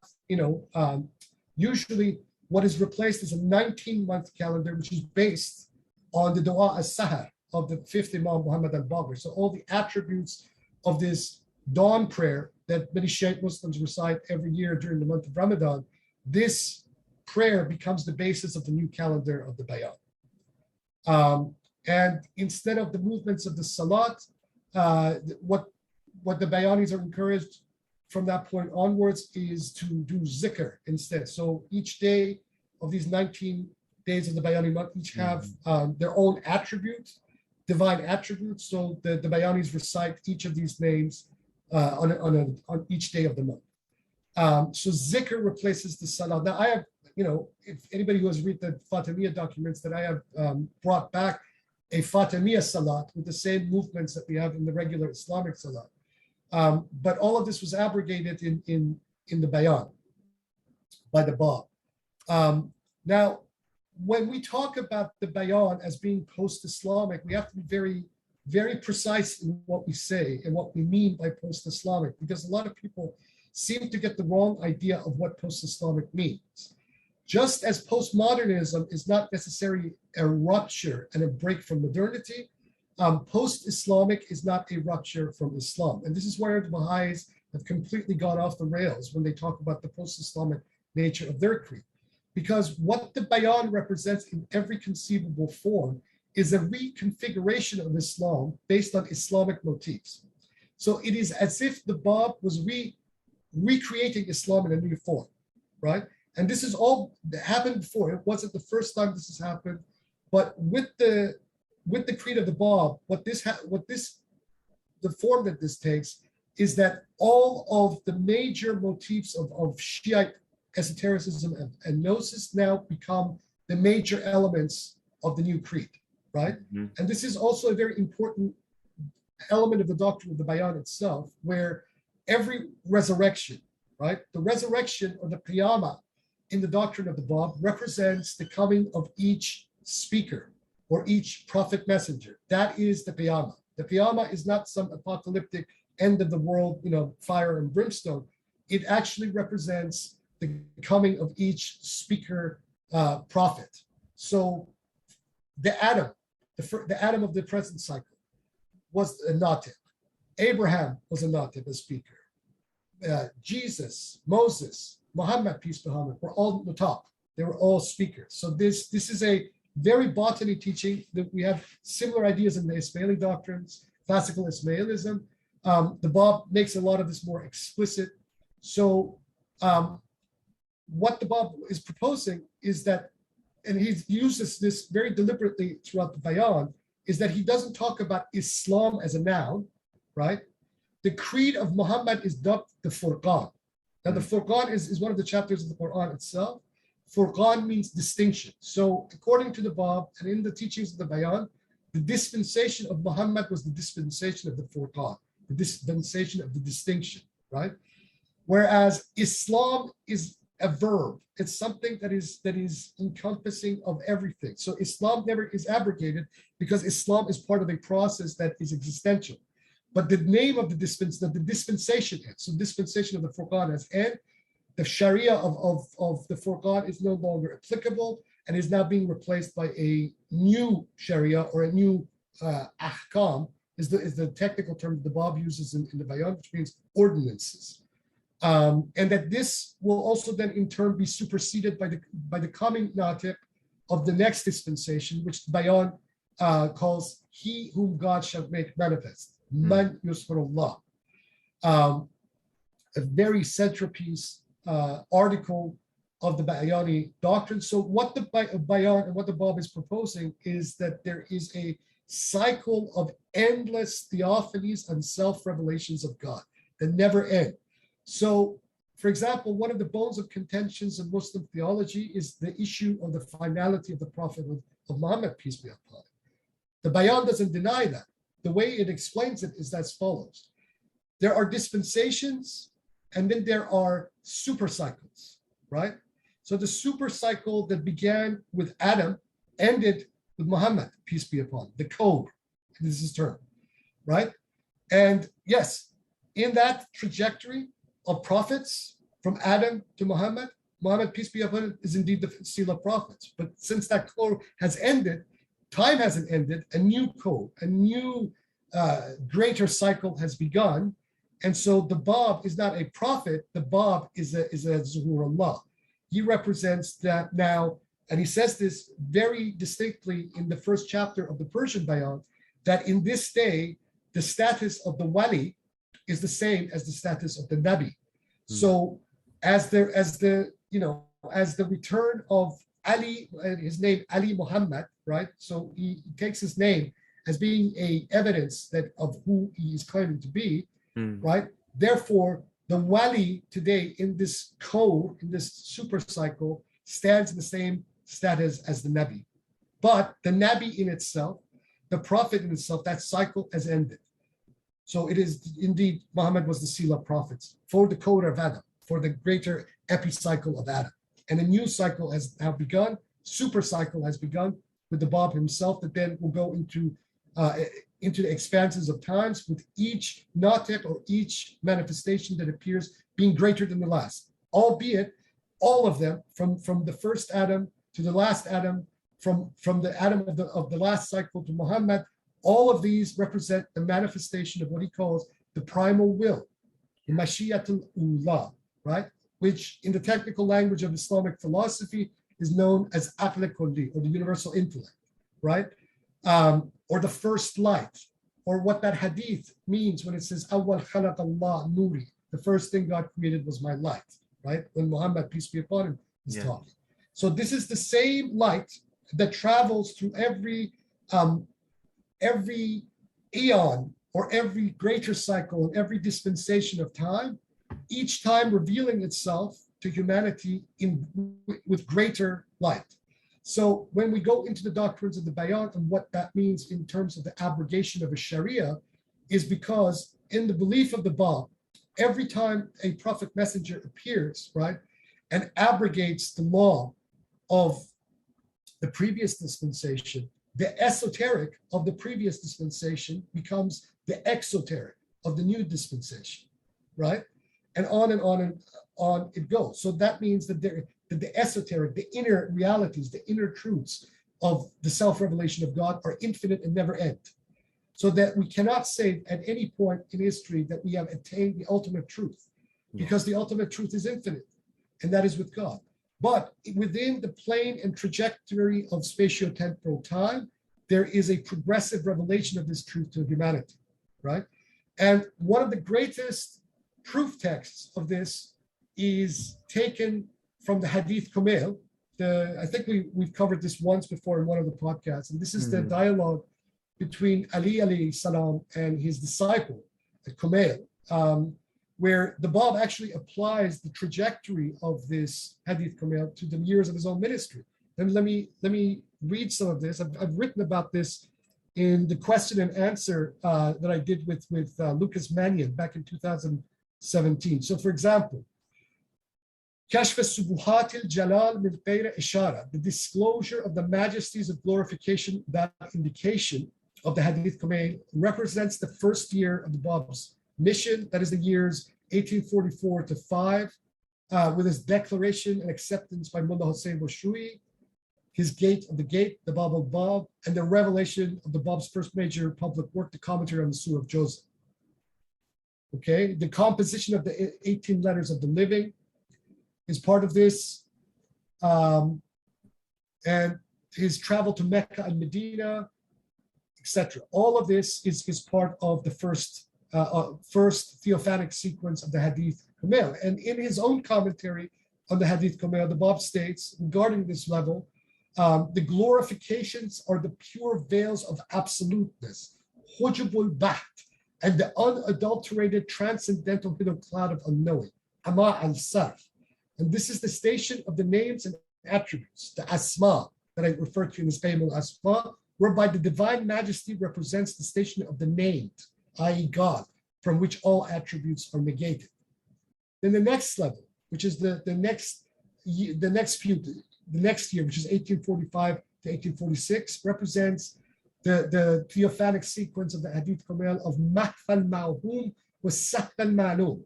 usually what is replaced is a 19-month calendar, which is based on the Dua as-Sahar of the fifth Imam Muhammad al-Baqir. So all the attributes of this dawn prayer that many Shiite Muslims recite every year during the month of Ramadan, this prayer becomes the basis of the new calendar of the Bayán. And instead of the movements of the Salat, what the Bayanis are encouraged from that point onwards is to do zikr instead. So each day of these 19 days of the Bayani month each have their own attributes, divine attributes. So the Bayanis recite each of these names on each day of the month. So zikr replaces the salah. Now I have, if anybody who has read the Fatimiyya documents, that I have brought back a Fatimiyya salat with the same movements that we have in the regular Islamic salat. But all of this was abrogated in the Bayán by the Bab. Now, when we talk about the Bayán as being post-Islamic, we have to be very, very precise in what we say and what we mean by post-Islamic, because a lot of people seem to get the wrong idea of what post-Islamic means. Just as postmodernism is not necessarily a rupture and a break from modernity, post-Islamic is not a rupture from Islam. And this is where the Baha'is have completely gone off the rails when they talk about the post-Islamic nature of their creed. Because what the Bayán represents in every conceivable form is a reconfiguration of Islam based on Islamic motifs. So it is as if the Bab was recreating Islam in a new form, right? And this is all that happened before. It wasn't the first time this has happened, but with the creed of the Bab, the form that this takes is that all of the major motifs of Shiite esotericism and gnosis now become the major elements of the new creed, right? Mm-hmm. And this is also a very important element of the doctrine of the Bayán itself, where every resurrection, right? The resurrection or the qiyamah in the doctrine of the Bab represents the coming of each speaker or each prophet messenger. That is the qiyamah. The qiyamah is not some apocalyptic end of the world, fire and brimstone. It actually represents the coming of each speaker prophet. So the Adam, the Adam of the present cycle was a natib. Abraham was a natib, a speaker. Jesus, Moses, Muhammad, peace be upon him, were all at the top. They were all speakers. So this is a very botany teaching that we have similar ideas in the Ismaili doctrines, classical Ismailism. The Bab makes a lot of this more explicit. So what the Bab is proposing is that, and he uses this very deliberately throughout the Bayán, is that he doesn't talk about Islam as a noun, right? The creed of Muhammad is dubbed the Furqan. Now the Furqan is one of the chapters of the Quran itself. Furqan means distinction. So according to the Bab and in the teachings of the Bayán, the dispensation of Muhammad was the dispensation of the Furqan, the dispensation of the distinction, right? Whereas Islam is a verb. It's something that is encompassing of everything. So Islam never is abrogated because Islam is part of a process that is existential. But the name of the dispensation ends. So dispensation of the Furqan has end. The Sharia of the Furqan is no longer applicable and is now being replaced by a new Sharia or a new ahkam is the technical term the Bab uses in the Bayán, which means ordinances. And that this will also then in turn be superseded by the coming natib of the next dispensation, which Bayán calls he whom God shall make manifest. Man yusrullah. A very centerpiece article of the Bayani doctrine. So what the Bayán and what the Bab is proposing is that there is a cycle of endless theophanies and self-revelations of God that never end. So, for example, one of the bones of contentions of Muslim theology is the issue of the finality of the Prophet of Muhammad, peace be upon him. The Bayán doesn't deny that. The way it explains it is as follows. There are dispensations and then there are super cycles, right? So the super cycle that began with Adam ended with Muhammad, peace be upon him, the code, this is his term, right? And yes, in that trajectory of prophets from Adam to Muhammad, peace be upon him, is indeed the seal of prophets. But since that code has ended, time hasn't ended, a new code, a new greater cycle has begun. And so the Bab is not a prophet, the Bab is a Zuhurullah. He represents that now, and he says this very distinctly in the first chapter of the Persian Bayán, that in this day, the status of the wali is the same as the status of the nabi. So as the return of Ali, his name Ali Mohammed, right? So he takes his name as being a evidence that of who he is claiming to be, right? Therefore, the wali today in this code, in this super cycle, stands in the same status as the nabi. But the nabi in itself, the prophet in itself, that cycle has ended. So it is indeed, Muhammad was the seal of prophets for the code of Adam, for the greater epicycle of Adam. And a new cycle has now begun, super cycle has begun with the Bab himself, that then will go into the expanses of times, with each natiq or each manifestation that appears being greater than the last, albeit all of them from the first Adam to the last Adam, from the Adam of the last cycle to Muhammad. All of these represent the manifestation of what he calls the primal will, the Mashiatul Ula, right? Which in the technical language of Islamic philosophy is known as Aql Kulli, or the universal intellect, right? Or the first light, or what that hadith means when it says, Awwal khalaq Allah Nūrī, the first thing God created was my light, right? When Muhammad, peace be upon him, is talking. So this is the same light that travels through every eon, or every greater cycle, and every dispensation of time, each time revealing itself to humanity with greater light. So when we go into the doctrines of the Bayán and what that means in terms of the abrogation of a Sharia, is because in the belief of the Bab, every time a prophet messenger appears, right, and abrogates the law of the previous dispensation, the esoteric of the previous dispensation becomes the exoteric of the new dispensation, right? And on and on and on it goes. So that means that the esoteric, the inner realities, the inner truths of the self-revelation of God are infinite and never end. So that we cannot say at any point in history that we have attained the ultimate truth, because the ultimate truth is infinite, and that is with God. But within the plane and trajectory of spatio-temporal time, there is a progressive revelation of this truth to humanity, right? And one of the greatest proof texts of this is taken from the Hadith Kumail. I think we've covered this once before in one of the podcasts, and this is the dialogue between Ali alayhi salam and his disciple, Kumail, where the Bab actually applies the trajectory of this Hadith Kumail to the years of his own ministry. And let me read some of this. I've written about this in the question and answer that I did with Lucas Mannion back in 2017. So for example, Kashf al-Subuhat al-Jalal min ghayr ishara, the disclosure of the majesties of glorification, that indication of the Hadith Kumail, represents the first year of the Bab's mission, that is the years 1844 to 5, with his declaration and acceptance by Mullah Hussein Boshui, his gate of the gate, the Bab al-Bab, and the revelation of the Bab's first major public work, the commentary on the Surah of Joseph. Okay, the composition of the 18 letters of the living is part of this, and his travel to Mecca and Medina, etc. All of this is part of the first theophanic sequence of the Hadith Kumail. And in his own commentary on the Hadith Kumail, the Bab states regarding this level, the glorifications are the pure veils of absoluteness, hujubul baht, and the unadulterated transcendental hidden cloud of unknowing, ama al-sarf. And this is the station of the names and attributes, the asma that I referred to in this Qayyim al-Asma, whereby the divine majesty represents the station of the named, i.e. God, from which all attributes are negated. Then the next level, which is the next year, which is 1845 to 1846, represents the theophanic sequence of the Hadith Kumail of Mahfal Ma'hum was Sahbal Ma'lum,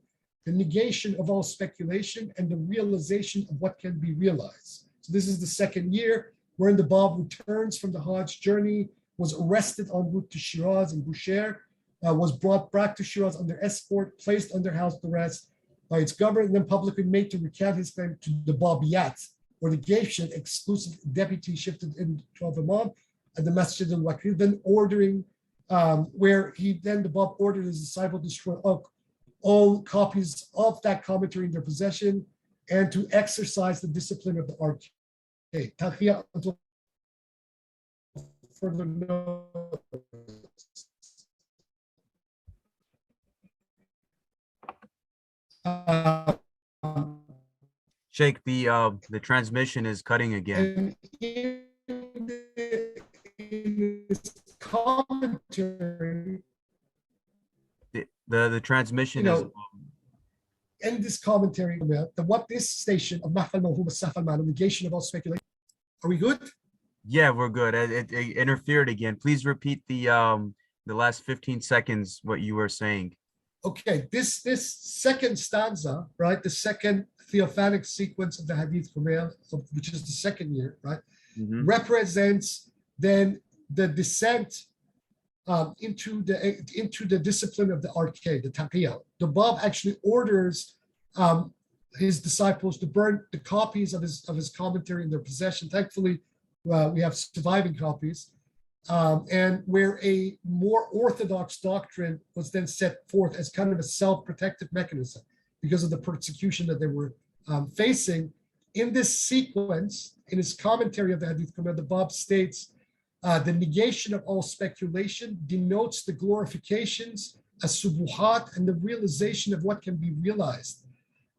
the negation of all speculation and the realization of what can be realized. So this is the second year wherein the Bab returns from the Hajj journey, was arrested en route to Shiraz and Bushehr, was brought back to Shiraz under escort, placed under house arrest by its governor, and then publicly made to recant his claim to the Babiyat, or the Geishit, exclusive deputy shifted in 12 Imam at the Masjid al-Waqir, then ordering where the Bab ordered his disciple to destroy all copies of that commentary in their possession and to exercise the discipline of the arcade. Taqiyya until further notice. Sheikh, the transmission is cutting again. And in this commentary, The transmission is. In this commentary, what this station of Mahfal Mawhum Safal Ma'lum, negation of all speculation. Are we good? Yeah, we're good. It interfered again. Please repeat the last 15 seconds what you were saying. Okay, this second stanza, right? The second theophanic sequence of the Hadith Kumail, which is the second year, right? Mm-hmm. Represents then the descent into the discipline of the arcade, the taqiyya. The Bab actually orders his disciples to burn the copies of his commentary in their possession. Thankfully, we have surviving copies, and where a more orthodox doctrine was then set forth as kind of a self-protective mechanism because of the persecution that they were facing. In this sequence, in his commentary of the Hadith Kumail, the Bab states, the negation of all speculation denotes the glorifications as subuhat and the realization of what can be realized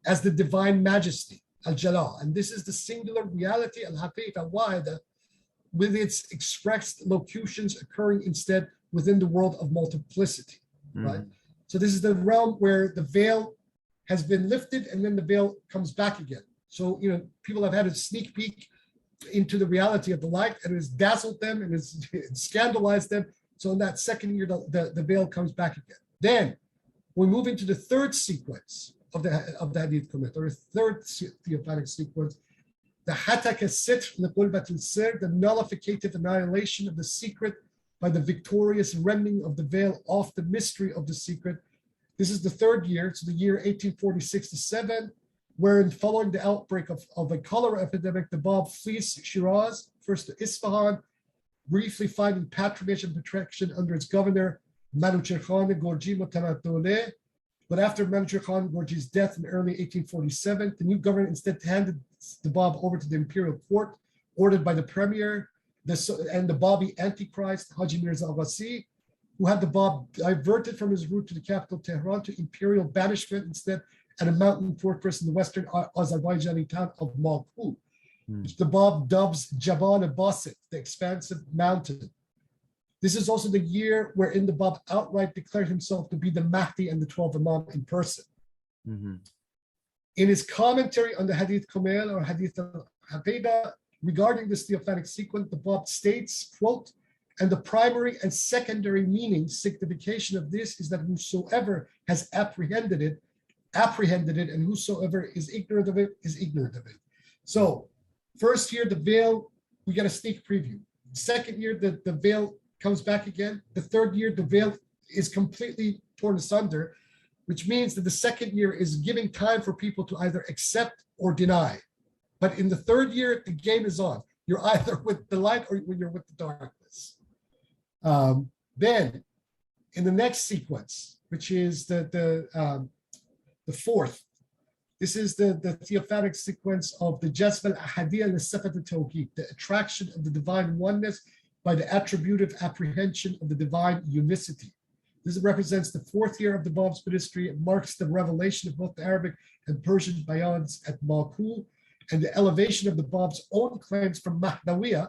as the divine majesty, al-Jalal. And this is the singular reality, al-Haqiqa al-Wahida, with its expressed locutions occurring instead within the world of multiplicity, right? So this is the realm where the veil has been lifted and then the veil comes back again. So, people have had a sneak peek into the reality of the light, and it has dazzled them and it's scandalized them. So in that second year, the veil comes back again. Then we move into the third sequence of the Hadith Kumail, or third theophanic sequence, the Hatak al-Sitr liqulbat al-Sir, the nullificative annihilation of the secret by the victorious rending of the veil off the mystery of the secret. This is the third year, so the year 1846 to 7, wherein following the outbreak of a cholera epidemic, the Bab flees Shiraz, first to Isfahan, briefly finding patronage and protection under its governor, Manucher Khan Gorji Mutamatole. But after Manucher Khan Gorji's death in early 1847, the new government instead handed the Bab over to the imperial court, ordered by the premier and the Babi Antichrist, Haji Mīrzā Abbasi, who had the Bab diverted from his route to the capital, Tehran, to imperial banishment instead at a mountain fortress in the western Azerbaijani town of Malku, which the Bab dubs Jabal al-Basit, the expansive mountain. This is also the year wherein the Bab outright declared himself to be the Mahdi and the 12 Imam in person. Mm-hmm. In his commentary on the Hadith Kumail or Hadith al-Haqiqa regarding this theophanic sequence, the Bab states, quote, and the primary and secondary meaning, signification of this is that whosoever has apprehended it, and whosoever is ignorant of it, is ignorant of it. So first year, the veil, we get a sneak preview. Second year, the veil comes back again. The third year, the veil is completely torn asunder, which means that the second year is giving time for people to either accept or deny. But in the third year, the game is on. You're either with the light or you're with the darkness. Then in the next sequence, which is the fourth, this is the theophanic sequence of the Jazb al-Ahadiyya al-Sifat al-Tawheed, the attraction of the divine oneness by the attributive apprehension of the divine unicity. This represents the fourth year of the Bab's ministry. It marks the revelation of both the Arabic and Persian Bayāns at Malku and the elevation of the Bab's own claims from Mahdawiyya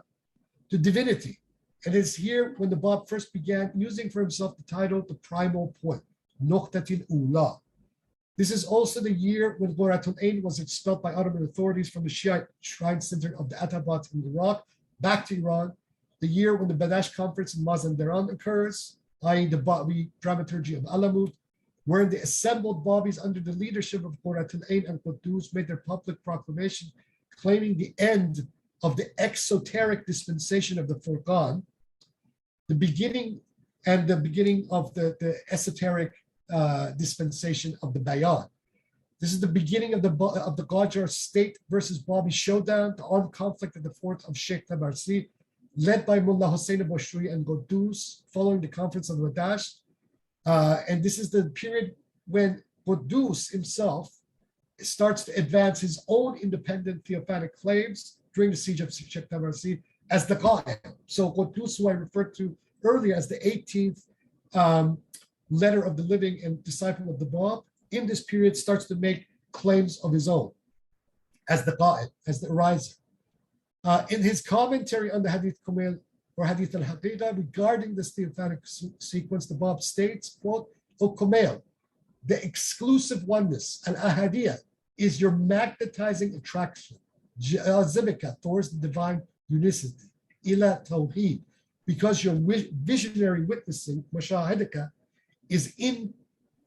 to divinity. And it's here when the Bab first began using for himself the title, the primal point, Nuqtatil Ula. This is also the year when Qurratul Ain was expelled by Ottoman authorities from the Shiite shrine center of the Atabat in Iraq back to Iran, the year when the Badash conference in Mazandaran occurs, i.e. the Babi dramaturgy of Alamut, wherein the assembled Babis under the leadership of Qurratul Ain and Quddus made their public proclamation claiming the end of the exoteric dispensation of the Furqan, the beginning of the esoteric dispensation of the Bayán. This is the beginning of the Qajar state versus Babi showdown, the armed conflict at the fort of Sheikh Tabarsi, led by Mullah Hussein Bashri and Quddus, following the conference of Wadash. And this is the period when Quddus himself starts to advance his own independent theophanic claims during the siege of Sheikh Tabarsi as the Qa'im. So Quddus, who I referred to earlier as the 18th letter of the living and disciple of the Bab, in this period starts to make claims of his own as the Qa'im, as the ariser. In his commentary on the Hadith Kumail or Hadith al-Haqiqah regarding this theophanic sequence, the Bab states, quote, O Kumail, the exclusive oneness, al-ahadiyah, is your magnetizing attraction, jazibika, towards the divine unicity, ila tawheed, because your visionary witnessing, mashahidika, is in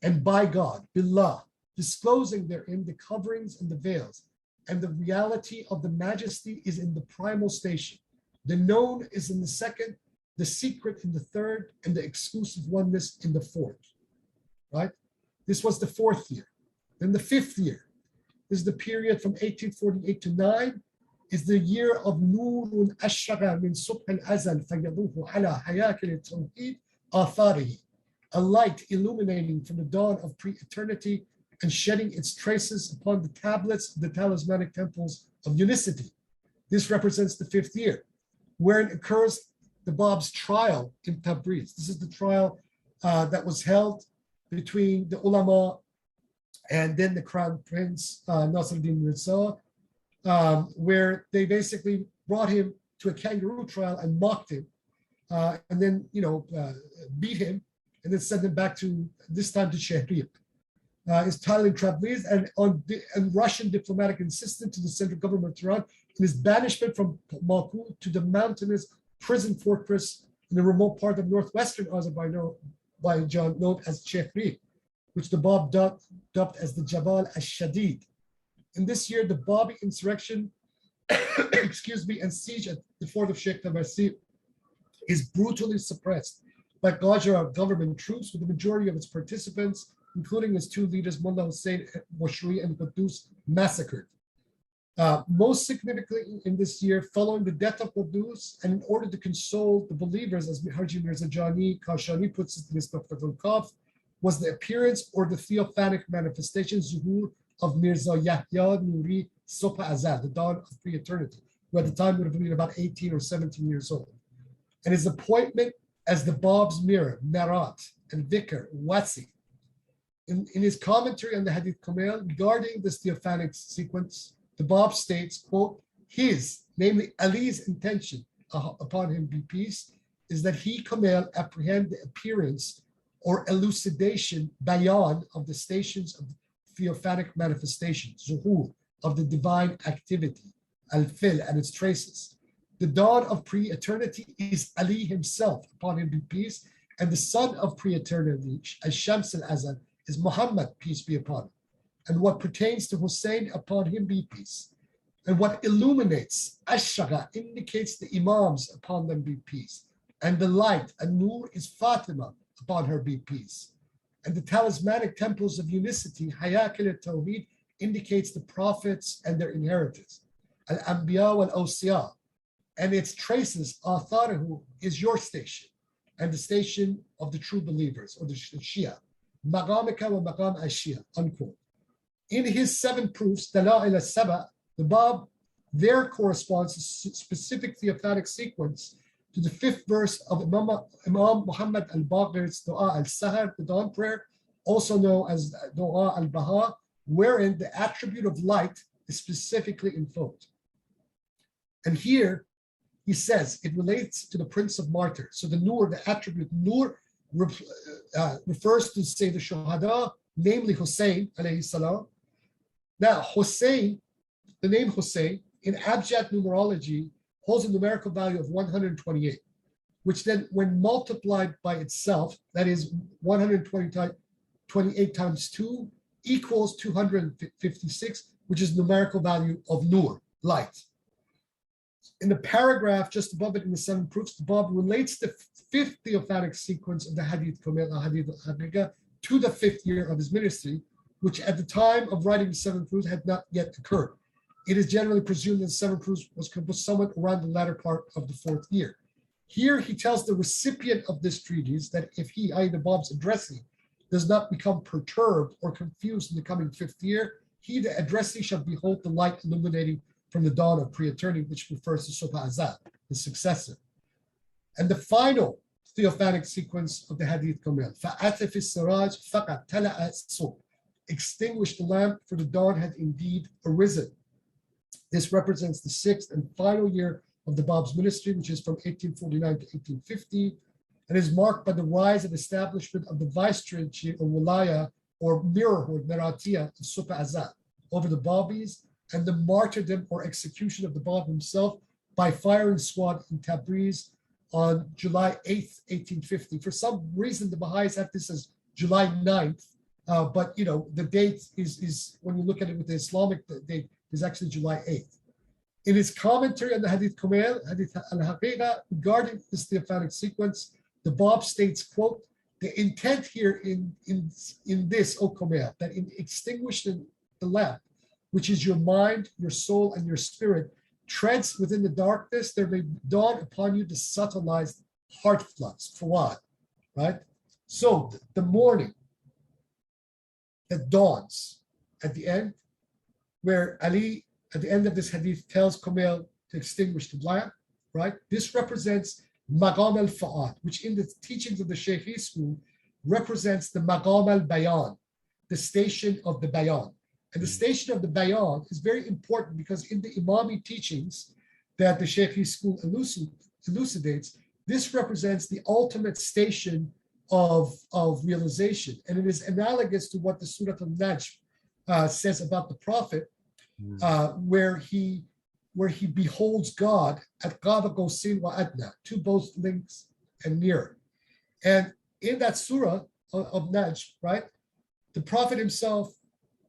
and by God, billah, disclosing therein the coverings and the veils, and the reality of the majesty is in the primal station. The known is in the second, the secret in the third, and the exclusive oneness in the fourth, right? This was the fourth year. Then the fifth year, this is the period from 1848 to 9, is the year of Nūrun Ashraqa min Ṣubḥ-i-Azal fayaduhu ala hayakil tawheed atharihi, a light illuminating from the dawn of pre-eternity and shedding its traces upon the tablets of the talismanic temples of unicity. This represents the fifth year, wherein occurs the Bab's trial in Tabriz. This is the trial that was held between the ulama and then the crown prince, Nasruddin Mirza, where they basically brought him to a kangaroo trial and mocked him, and then, beat him, and then sent him back to, this time to Shahriq. His title in Tabriz and Russian diplomatic insistence to the central government of Tehran, and his banishment from Baku to the mountainous prison fortress in the remote part of northwestern Azerbaijan, known as Shahriq, which the Bab dubbed as the Jabal al-Shadid. In this year, the Babi insurrection, and siege at the fort of Sheikh Tabarsi is brutally suppressed by Qajar government troops, with the majority of its participants, including its two leaders, Mullah Hussein Bashri and Quddus, massacred. Most significantly in this year, following the death of Quddus, and in order to console the believers, as Haji Mīrzā Jani Kashani puts it in his Tuhfatul Kaf, was the appearance or the theophanic manifestation, zuhur, of Mīrzā Yaḥyā Nūrī Ṣubḥ-i-Azal, the dawn of pre-eternity, who at the time would have been about 18 or 17 years old. And his appointment as the Bab's mirror, Marat, and Vicar, Wasi. In his commentary on the Hadith Kumail regarding this theophanic sequence, the Bab states, quote, his, namely Ali's intention, upon him be peace, is that he, Kumail, apprehend the appearance or elucidation, Bayán, of the stations of theophanic manifestation, zuhur, of the divine activity, al-fil, and its traces. The dawn of pre-eternity is Ali himself, upon him be peace, and the son of pre-eternity, al-Shams al-Azal, is Muhammad, peace be upon him. And what pertains to Hussein, upon him be peace. And what illuminates, Ashraqa, indicates the Imams, upon them be peace. And the light, An-Nur, is Fatima, upon her be peace. And the talismanic temples of unicity, Hayakil Tawheed, indicates the prophets and their inheritors, Al-Anbiya wal-Awsiya, and its traces, Atharahu, is your station, and the station of the true believers, or the Shia, Maqamika wa Maqam al-Shia, unquote. In his 7 proofs, Dala'il al-Saba, the Bab there corresponds to specific theophanic sequence to the 5th verse of Imam Muhammad al-Baqir's Dua al-Sahar, the dawn prayer, also known as Dua al-Baha, wherein the attribute of light is specifically invoked. And here he says it relates to the Prince of Martyrs. So the Nur, the attribute Nur, refers to, say, the Shuhada, namely Hussein, alayhi salam. Now, Hussein, the name Hussein, in abjad numerology, holds a numerical value of 128, which then, when multiplied by itself, that is 128 times 2, equals 256, which is numerical value of Nur, light. In the paragraph just above it in the 7 proofs, the Bab relates the 5th theophanic sequence of the Hadith Kumail, Hadith al-Haqiqah, to the 5th year of his ministry, which at the time of writing the 7 proofs had not yet occurred. it is generally presumed that the seven proofs was composed somewhat around the latter part of the fourth year. Here he tells the recipient of this treatise that if he, i.e. the Bab's addressee, does not become perturbed or confused in the coming fifth year, he, the addressee, shall behold the light illuminating from the dawn of pre-eternity, which refers to Ṣubḥ-i-Azal, the successor. And the final theophanic sequence of the Hadith Kamil, فَأَتَفِ السِّرَاجِ فَقَدْ تَلَعَ الصُّبْحِ, extinguish the lamp, for the dawn had indeed arisen. This represents the sixth and final year of the Bab's ministry, which is from 1849 to 1850, and is marked by the rise and establishment of the vicegerentship or wilaya or mirrorhood, Meratia, of Ṣubḥ-i-Azal over the Babis, and the martyrdom or execution of the Bab himself by firing squad in Tabriz on July 8th, 1850. For some reason, the Baha'is have this as July 9th, but the date is when you look at it with the Islamic date, is actually July 8th. In his commentary on the Hadith Kamil, Hadith al-Haqiqa, regarding this theophanic sequence, the Bab states, quote, the intent here in this, O Kamil, that in extinguishing the lamp, which is your mind, your soul, and your spirit, treads within the darkness, there may dawn upon you the subtilized heart flux, fuad, right? So the morning that dawns at the end, where Ali, at the end of this hadith, tells Kamil to extinguish the lamp, right? This represents Maqam al-Fa'ad, which in the teachings of the Shaykhi school represents the Maqam al-Bayan, the station of the Bayan. And the station of the Bayan is very important because in the Imami teachings that the Shaykhi school elucidates, this represents the ultimate station of realization. And it is analogous to what the Surah Al-Najm says about the Prophet, where he beholds God at Qaba Qawsayn wa Adna, two both links and near. And in that surah of Najm, right, the Prophet himself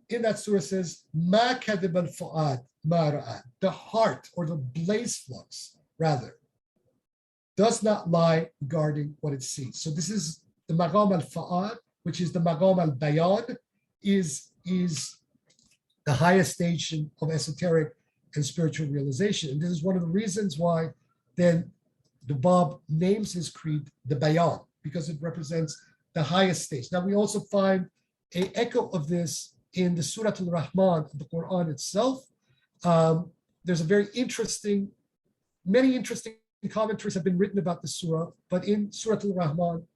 in that surah says, Ma kadib al-fu'ad ma ra'a, the heart or the blaze flux, rather, does not lie regarding what it sees. So this is the Maqam al-Fa'ad, which is the Maqam al-Bayan, is the highest station of esoteric and spiritual realization. And this is one of the reasons why then the Bab names his creed the Bayan, because it represents the highest stage. Now we also find an echo of this in the Surah Al-Rahman of the Quran itself. There's a very many interesting commentaries have been written about the surah, but in Surah Al-Rahman,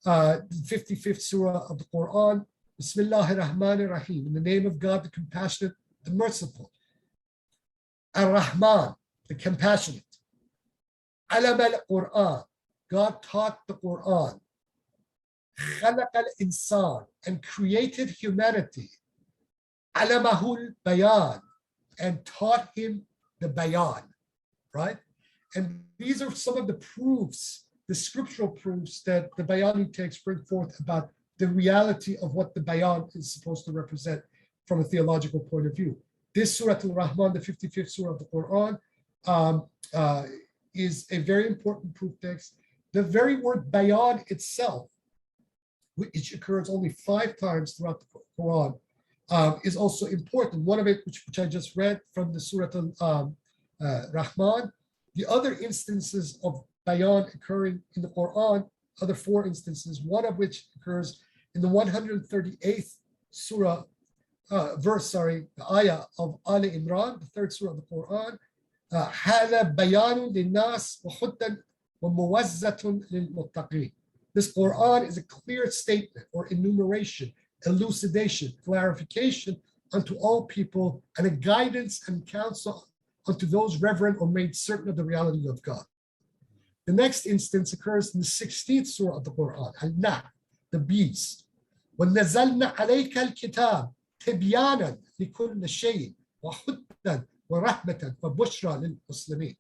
the 55th surah of the Quran, Bismillahir Rahmanir Rahim, in the name of God, the compassionate, the merciful. Ar-Rahman, the compassionate. Alam al-Quran, God taught the Quran. Khalaq al-Insan, and created humanity. Alamahul Bayan, and taught him the Bayan, right? And these are some of the proofs, the scriptural proofs that the Bayani texts bring forth about the reality of what the Bayan is supposed to represent from a theological point of view. This Surah Al-Rahman, the 55th surah of the Quran, is a very important proof text. The very word Bayan itself, which occurs only 5 times throughout the Quran, is also important. One of it, which I just read from the Surah Al-Rahman. The other instances of Bayan occurring in the Quran, other 4 instances, one of which occurs in the 138th surah, the ayah of Ali Imran, the 3rd surah of the Quran. هَذَا بَيَانٌ لِلنَّاسِ وَحُدًّا وَمُوَزَّةٌ لِلْمُتَّقِينَ. This Quran is a clear statement or enumeration, elucidation, clarification unto all people, and a guidance and counsel unto those reverent or made certain of the reality of God. The next instance occurs in the 16th surah of the Quran, Al-Nahl, the bees. وَنَزَلْنَا عَلَيْكَ الْكِتَابِ تِبْيَانًا لِكُلِّ شَيْءٍ وَهُدًّا وَرَحْمَةً وَبُشْرَى لِلْمُسْلِمِينَ.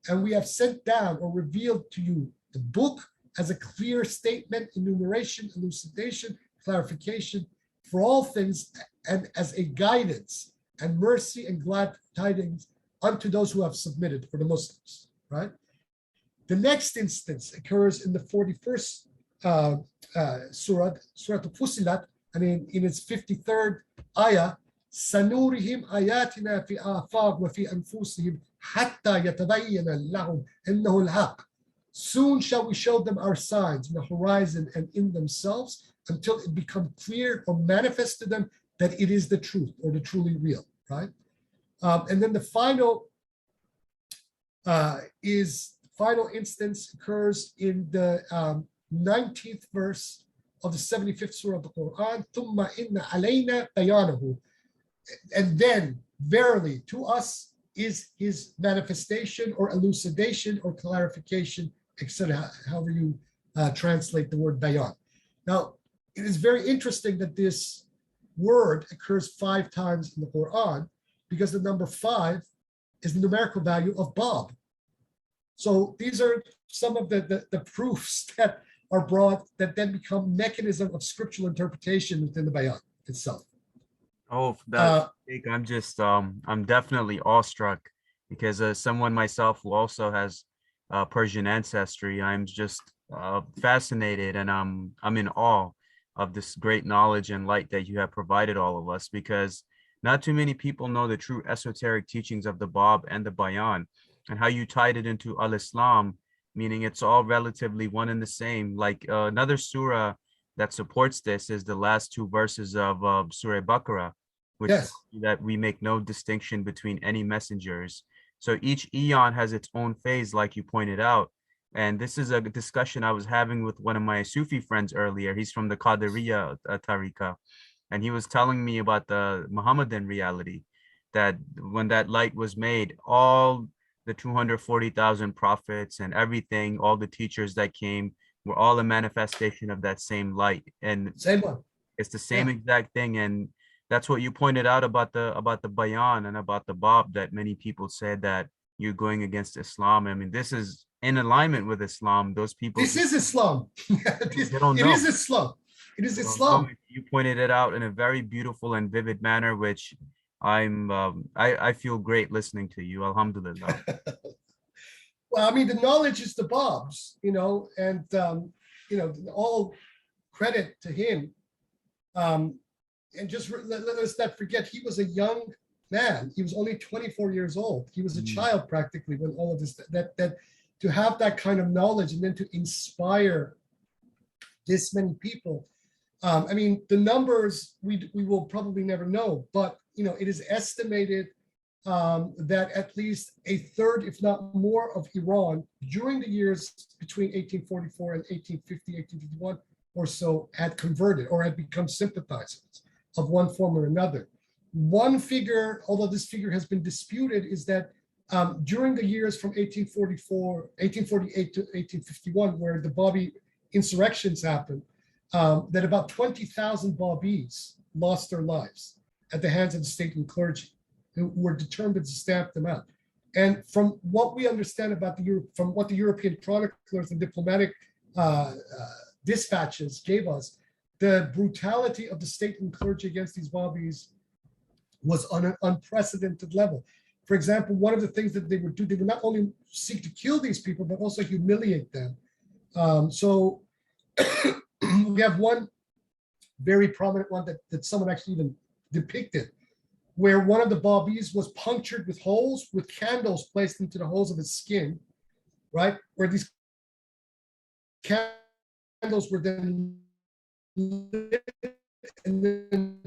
And we have sent down or revealed to you the book as a clear statement, enumeration, elucidation, clarification for all things, and as a guidance and mercy and glad tidings unto those who have submitted, for the Muslims, right? The next instance occurs in the 41st surah, Surah Al-Fussilat, and in its 53rd ayah, سنورهم آياتنا في آفاق وفي أنفسهم حتى يتبين لهم أنه الحق. Soon shall we show them our signs in the horizon and in themselves until it become clear or manifest to them that it is the truth or the truly real, right? And then the final instance occurs in the 19th verse of the 75th surah of the Quran. ثُمَّ إِنَّ عَلَيْنَا بَيَانَهُ. And then, verily, to us is his manifestation or elucidation or clarification, etc., however you translate the word bayan. Now, it is very interesting that this word occurs 5 times in the Quran, because the number 5 is the numerical value of Bab. So these are some of the proofs that are brought that then become mechanism of scriptural interpretation within the Bayan itself. Oh, that I'm just I'm definitely awestruck, because as someone myself who also has Persian ancestry, I'm just fascinated, and I'm in awe of this great knowledge and light that you have provided all of us, because not too many people know the true esoteric teachings of the Bab and the Bayan, and how you tied it into Al-Islam, meaning it's all relatively one and the same. Like another surah that supports this is the last 2 verses of Surah Baqarah, which Yes. that we make no distinction between any messengers. So each eon has its own phase, like you pointed out. And this is a discussion I was having with one of my Sufi friends earlier. He's from the Qadiriya Tariqa, and he was telling me about the Muhammadan reality, that when that light was made, all the 240,000 prophets and everything, all the teachers that came, were all a manifestation of that same light. And Same one. it's the same exact thing. And that's what you pointed out about the Bayan and about the Bab, that many people said that you're going against Islam. I mean, this is in alignment with Islam. Those people, This is Islam. they don't It know. is Islam. It is They don't Islam. know. You pointed it out in a very beautiful and vivid manner, which I feel great listening to you. Alhamdulillah. Well, I mean, the knowledge is the Bab's, and all credit to him. And just let us not forget, he was a young man. He was only 24 years old. He was a child practically when all of this, that to have that kind of knowledge and then to inspire this many people. I mean, the numbers we will probably never know, but it is estimated that at least a third, if not more, of Iran during the years between 1844 and 1850, 1851 or so had converted or had become sympathizers of one form or another. One figure, although this figure has been disputed, is that during the years from 1848 to 1851, where the Babi insurrections happened, that about 20,000 Babis lost their lives at the hands of the state and clergy, who were determined to stamp them out. And from what we understand about from what the European chroniclers and diplomatic dispatches gave us, the brutality of the state and clergy against these Babis was on an unprecedented level. For example, one of the things that they would do, they would not only seek to kill these people, but also humiliate them. So we have one very prominent one that someone actually even depicted, where one of the Babis was punctured with holes, with candles placed into the holes of his skin, right? Where these candles were then lit and then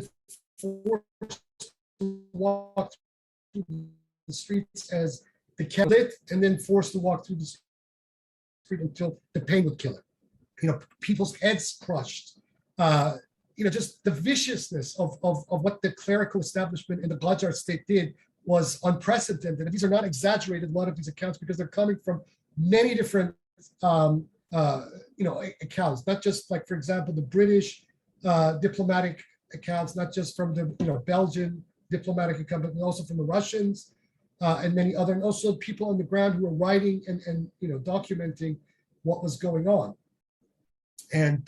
forced to walk through the streets as the candle lit, and then forced to walk through the street until the pain would kill it. People's heads crushed. Just the viciousness of what the clerical establishment and the Qajar state did was unprecedented. And these are not exaggerated, a lot of these accounts, because they're coming from many different accounts, not just like, for example, the British diplomatic accounts, not just from the Belgian diplomatic account, but also from the Russians and many other, and also people on the ground who were writing and documenting what was going on. And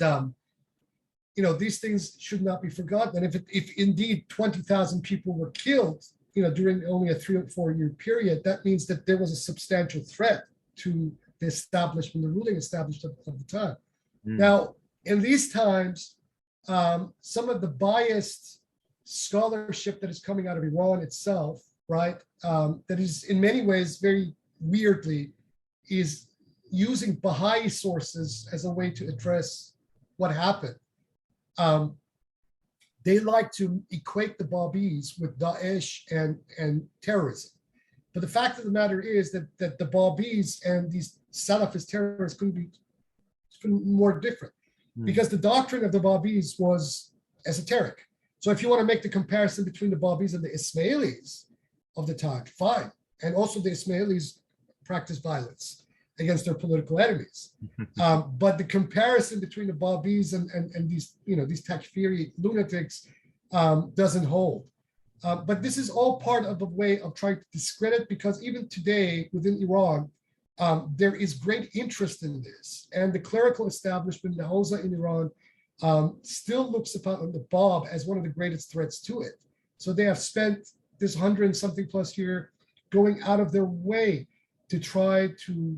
these things should not be forgotten. And if indeed 20,000 people were killed, during only a 3 or 4 year period, that means that there was a substantial threat to the establishment, the ruling establishment of the time. Now, in these times, some of the biased scholarship that is coming out of Iran itself, right? That is in many ways very weirdly is using Baha'i sources as a way to address what happened. They like to equate the Babis with Daesh and terrorism. But the fact of the matter is that the Babis and these Salafist terrorists couldn't be more different, because the doctrine of the Babis was esoteric. So if you want to make the comparison between the Babis and the Ismailis of the time, fine. And also the Ismailis practiced violence against their political enemies. But the comparison between the Babis and these, these Takfiri lunatics doesn't hold. But this is all part of a way of trying to discredit, because even today within Iran, there is great interest in this. And the clerical establishment, the Hausa in Iran, still looks upon the Bab as one of the greatest threats to it. So they have spent this 100-something plus year going out of their way to try to,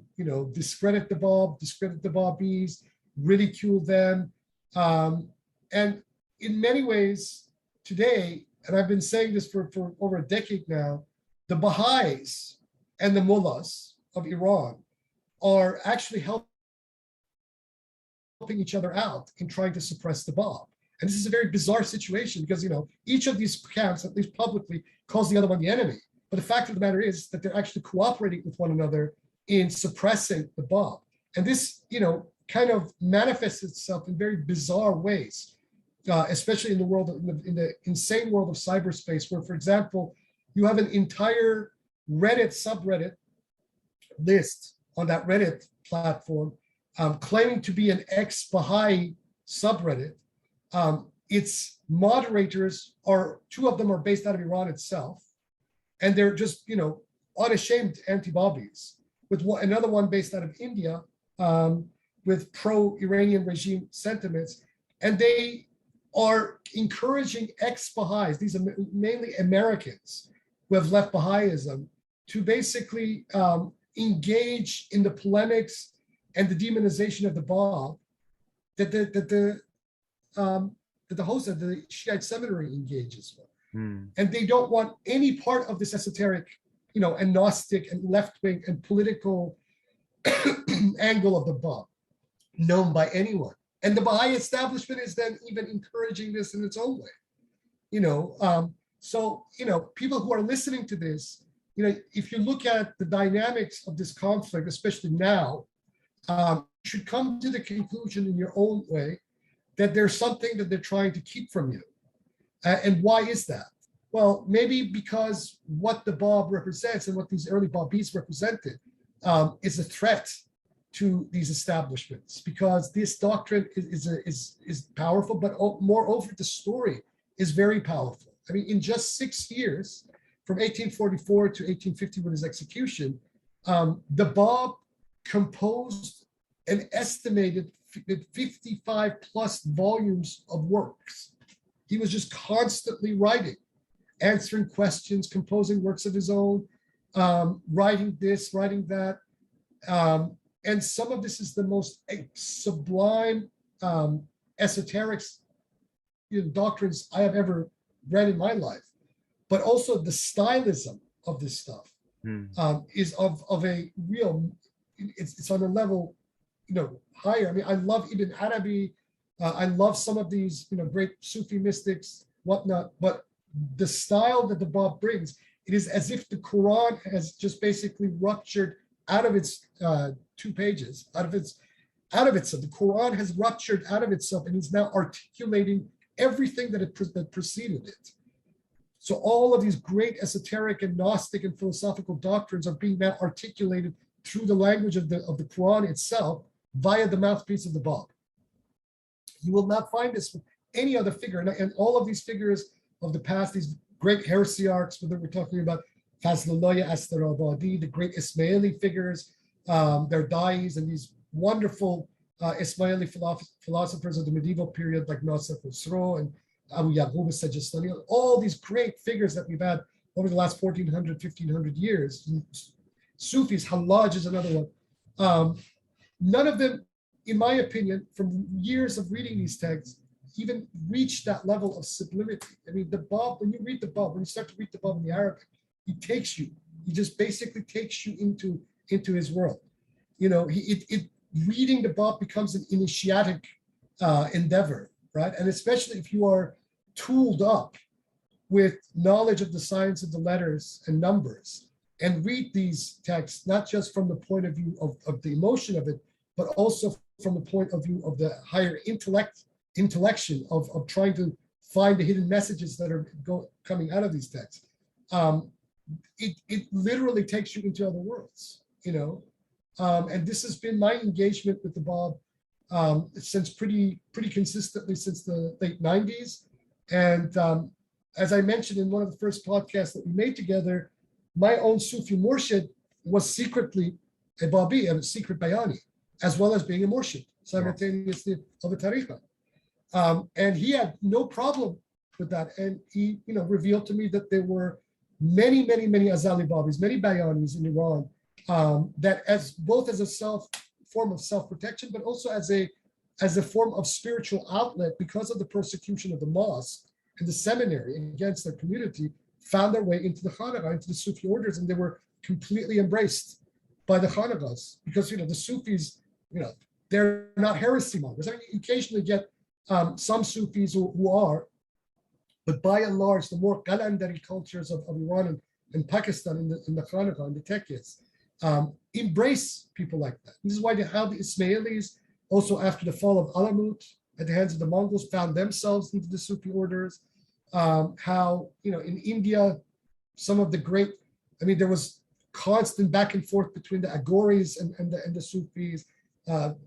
discredit the Bab, discredit the Babis, ridicule them. And in many ways today, and I've been saying this for over a decade now, the Baha'is and the mullahs of Iran are actually helping each other out in trying to suppress the Bab. And this is a very bizarre situation because, each of these camps, at least publicly, calls the other one the enemy. But the fact of the matter is that they're actually cooperating with one another in suppressing the Bab. And this, kind of manifests itself in very bizarre ways, especially in the world, in the insane world of cyberspace, where, for example, you have an entire Reddit subreddit list on that Reddit platform claiming to be an ex-Baha'i subreddit. Its moderators are, two of them are based out of Iran itself, and they're just, unashamed anti-Babis, with another one based out of India with pro-Iranian regime sentiments. And they are encouraging ex-Baha'is, these are mainly Americans who have left Baha'ism, to basically engage in the polemics and the demonization of the Bab that the host of the Shiite seminary engages with. And they don't want any part of this esoteric, and Gnostic and left-wing and political angle of the Bab known by anyone. And the Baha'i establishment is then even encouraging this in its own way. So, people who are listening to this, if you look at the dynamics of this conflict, especially now, you should come to the conclusion in your own way that there's something that they're trying to keep from you. And why is that? Well, maybe because what the Bab represents and what these early Babis represented is a threat to these establishments, because this doctrine is powerful, but moreover, the story is very powerful. I mean, in just 6 years, from 1844 to 1850, with his execution, the Bab composed an estimated 55 plus volumes of works. He was just constantly writing, answering questions, composing works of his own, writing this, writing that. And some of this is the most sublime esoteric doctrines I have ever read in my life. But also the stylism of this stuff is of a real, it's on a level, higher. I mean, I love Ibn Arabi. I love some of these, great Sufi mystics, whatnot. But the style that the Bab brings, it is as if the Quran has just basically ruptured out of its 2 pages, out of itself. The Quran has ruptured out of itself and is now articulating everything that preceded it. So all of these great esoteric and Gnostic and philosophical doctrines are being now articulated through the language of the Quran itself via the mouthpiece of the Bab. You will not find this with any other figure. And all of these figures of the past, these great heresiarchs, whether we're talking about Fazlullah Astarabadi, the great Ismaili figures, their dais, and these wonderful Ismaili philosophers of the medieval period like Nasr Khusro and Abu Yaqub al-Sajistani, all these great figures that we've had over the last 1,400, 1,500 years. Sufis, Hallaj is another one. None of them, in my opinion, from years of reading these texts, even reach that level of sublimity. I mean, the Bab, when you read the Bab, when you start to read the Bab in the Arabic, he just basically takes you into his world. You know, reading the Bab becomes an initiatic endeavor, right? And especially if you are tooled up with knowledge of the science of the letters and numbers, and read these texts, not just from the point of view of the emotion of it, but also from the point of view of the higher intellection of trying to find the hidden messages that are coming out of these texts. It literally takes you into other worlds, you know? And this has been my engagement with the Bab since pretty consistently since the late 90s. And as I mentioned in one of the first podcasts that we made together, my own Sufi Murshid was secretly a Babi, a secret Bayani, as well as being a Murshid, simultaneously of a tariqa. And he had no problem with that. And he, you know, revealed to me that there were many Azali Babis, many Bayanis in Iran, that both as a form of self-protection, but also as a form of spiritual outlet, because of the persecution of the mosque and the seminary against their community, found their way into the Khanaqah, into the Sufi orders, and they were completely embraced by the Khanaqahs, because, you know, the Sufis, you know, they're not heresy mongers. I mean, you occasionally get some Sufis who are, but by and large, the more Qalandari cultures of Iran and Pakistan in the Khanaqah and the Tekkes embrace people like that. This is why how the Ismailis, also after the fall of Alamut at the hands of the Mongols, found themselves into the Sufi orders. How, you know, in India, some of the great, I mean, there was constant back and forth between the Aghoris and the Sufis.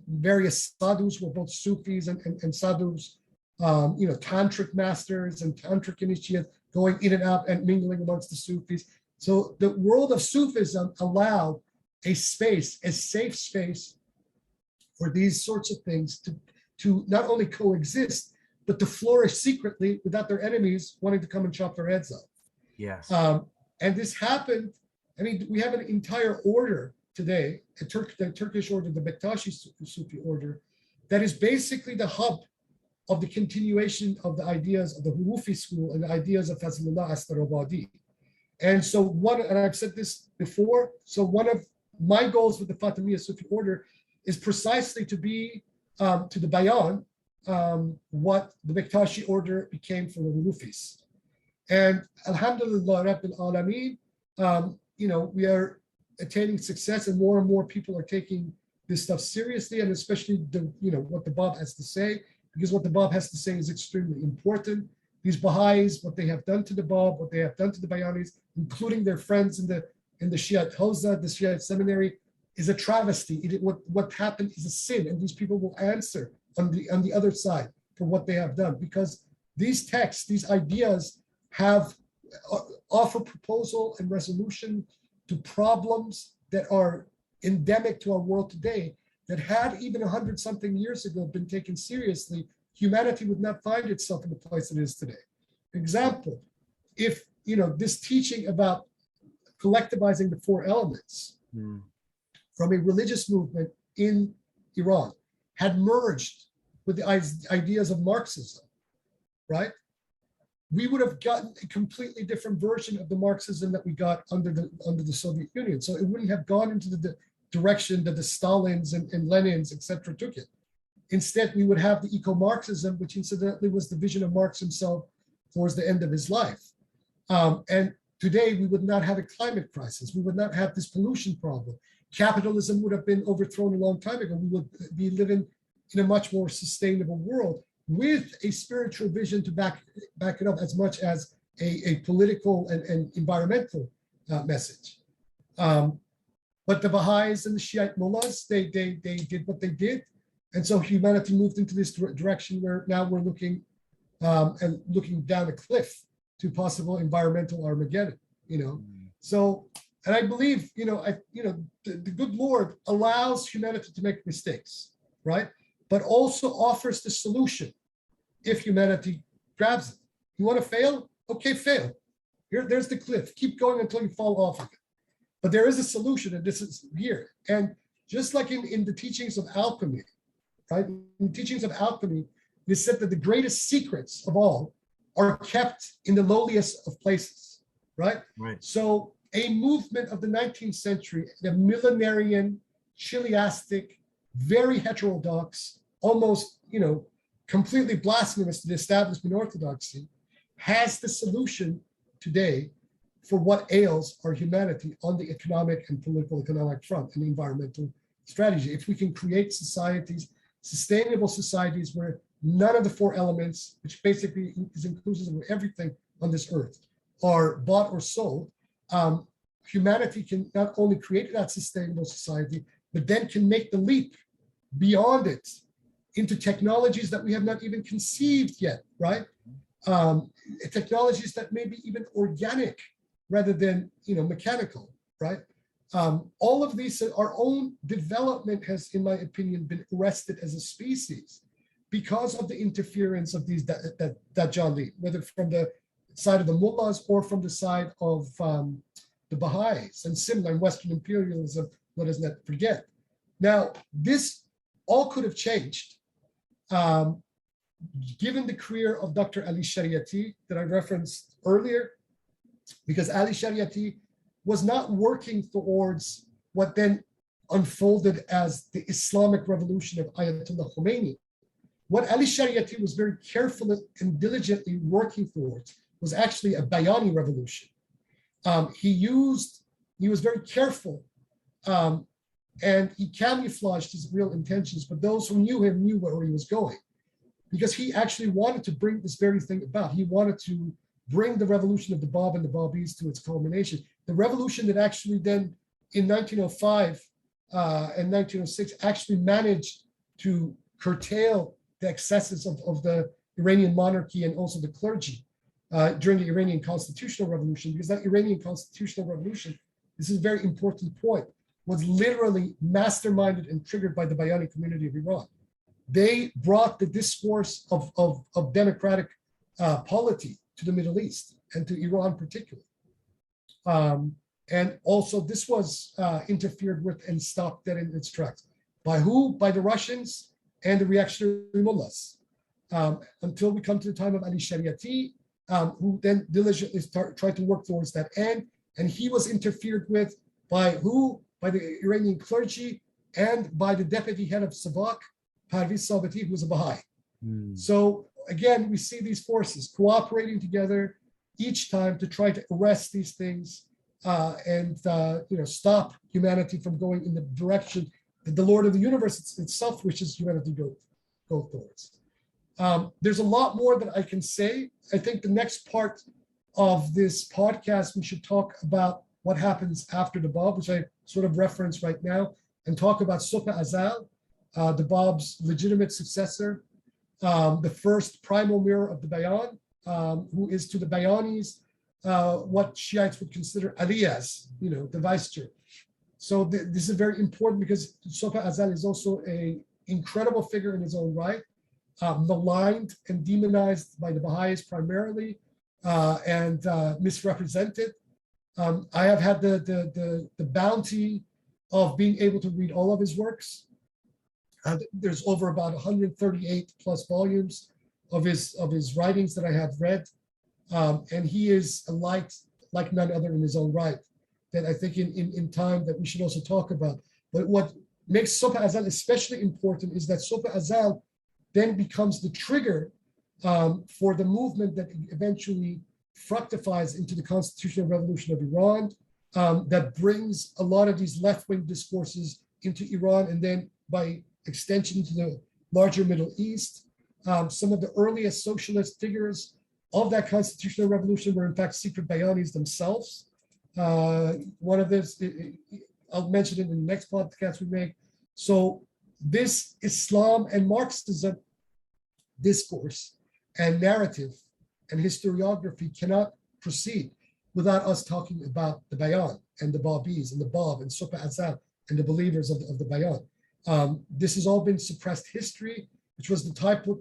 Various sadhus were both Sufis and sadhus, you know, tantric masters and tantric initiates going in and out and mingling amongst the Sufis. So the world of Sufism allowed a space, a safe space for these sorts of things to not only coexist, but to flourish secretly without their enemies wanting to come and chop their heads off. Yes. And this happened. I mean, we have an entire order today, the Turkish order, the Bektashi Sufi order, that is basically the hub of the continuation of the ideas of the Hurufi school and the ideas of Fazlullah Astarabadi. And so and I've said this before, so one of my goals with the Fatimiyya Sufi order is precisely to be, to the Bayán, what the Bektashi order became for the Hurufis. And Alhamdulillah Rabbil Alameen, you know, we are attaining success, and more people are taking this stuff seriously, and especially you know, what the Bab has to say, because what the Bab has to say is extremely important. These Baha'is, what they have done to the Bab, what they have done to the Bayanis, including their friends in the Shiite Hawza, the Shiite seminary, is a travesty. What happened is a sin, and these people will answer on the other side for what they have done, because these texts, these ideas offer proposal and resolution to problems that are endemic to our world today, that had even 100-something years ago been taken seriously, humanity would not find itself in the place it is today. Example, if, you know, this teaching about collectivizing the four elements from a religious movement in Iran had merged with the ideas of Marxism, right? We would have gotten a completely different version of the Marxism that we got under the Soviet Union. So it wouldn't have gone into the direction that the Stalins and Lenins, etc., took it. Instead, we would have the eco-Marxism, which incidentally was the vision of Marx himself towards the end of his life. And today, we would not have a climate crisis. We would not have this pollution problem. Capitalism would have been overthrown a long time ago. We would be living in a much more sustainable world with a spiritual vision to back it up, as much as a political and environmental message. But the Baha'is and the Shiite mullahs, they did what they did. And so humanity moved into this direction where now we're looking and looking down a cliff to possible environmental Armageddon, you know. So, and I believe, you know, the good Lord allows humanity to make mistakes, right? But also offers the solution if humanity grabs it. You want to fail? Okay, fail. There's the cliff. Keep going until you fall off of it. But there is a solution, and this is here. And just like in the teachings of alchemy, right? In the teachings of alchemy, it is said that the greatest secrets of all are kept in the lowliest of places, right? Right. So a movement of the 19th century, the millenarian, chiliastic, very heterodox, almost, completely blasphemous to the establishment orthodoxy, has the solution today for what ails our humanity on the economic and political economic front and environmental strategy. If we can create societies, sustainable societies where none of the four elements, which basically is inclusive of everything on this earth, are bought or sold, humanity can not only create that sustainable society, but then can make the leap beyond it into technologies that we have not even conceived yet, right? Technologies that may be even organic rather than mechanical, right? All of these, our own development has, in my opinion, been arrested as a species because of the interference of these Dajjali, whether from the side of the mullahs or from the side of the Baha'is, and similar in Western imperialism, let us not forget. Now, this all could have changed given the career of Dr. Ali Shariati that I referenced earlier, because Ali Shariati was not working towards what then unfolded as the Islamic revolution of Ayatollah Khomeini. What Ali Shariati was very careful and diligently working towards was actually a Bayani revolution. He was very careful and he camouflaged his real intentions, but those who knew him knew where he was going, because he actually wanted to bring this very thing about. He wanted to bring the revolution of the Bab and the Babis to its culmination. The revolution that actually then in 1905 and 1906 actually managed to curtail the excesses of the Iranian monarchy and also the clergy during the Iranian constitutional revolution, because that Iranian constitutional revolution, this is a very important point, was literally masterminded and triggered by the Bayani community of Iran. They brought the discourse of democratic polity to the Middle East and to Iran particularly. And also this was interfered with and stopped dead in its tracks. By who? By the Russians and the reactionary mullahs. Until we come to the time of Ali Shariati, who then diligently tried to work towards that end. And he was interfered with by who? By the Iranian clergy and by the deputy head of Savak, Parviz Sabati, who was a Baha'i. So again, we see these forces cooperating together each time to try to arrest these things and stop humanity from going in the direction that the Lord of the universe itself wishes humanity to go towards. There's a lot more that I can say. I think the next part of this podcast, we should talk about what happens after the Bab, which I sort of reference right now, and talk about Ṣubḥ-i-Azal, the Bab's legitimate successor, the first primal mirror of the Bayán, who is to the Bayanis what Shiites would consider Ali as, the viceger. So this is very important because Ṣubḥ-i-Azal is also an incredible figure in his own right, maligned and demonized by the Baha'is primarily, and misrepresented. I have had the bounty of being able to read all of his works. There's over about 138 plus volumes of his writings that I have read, and he is a light like none other in his own right, that I think in time that we should also talk about. But what makes Ṣubḥ-i-Azal especially important is that Ṣubḥ-i-Azal then becomes the trigger for the movement that eventually fructifies into the constitutional revolution of Iran, that brings a lot of these left-wing discourses into Iran and then by extension into the larger Middle East. Some of the earliest socialist figures of that constitutional revolution were in fact secret Bayanis themselves. One of this, I'll mention it in the next podcast we make. So this Islam and Marxism discourse and narrative and historiography cannot proceed without us talking about the Bayán and the Babis and the Bab and Ṣubḥ-i-Azal and the believers of the Bayán. This has all been suppressed history, which was the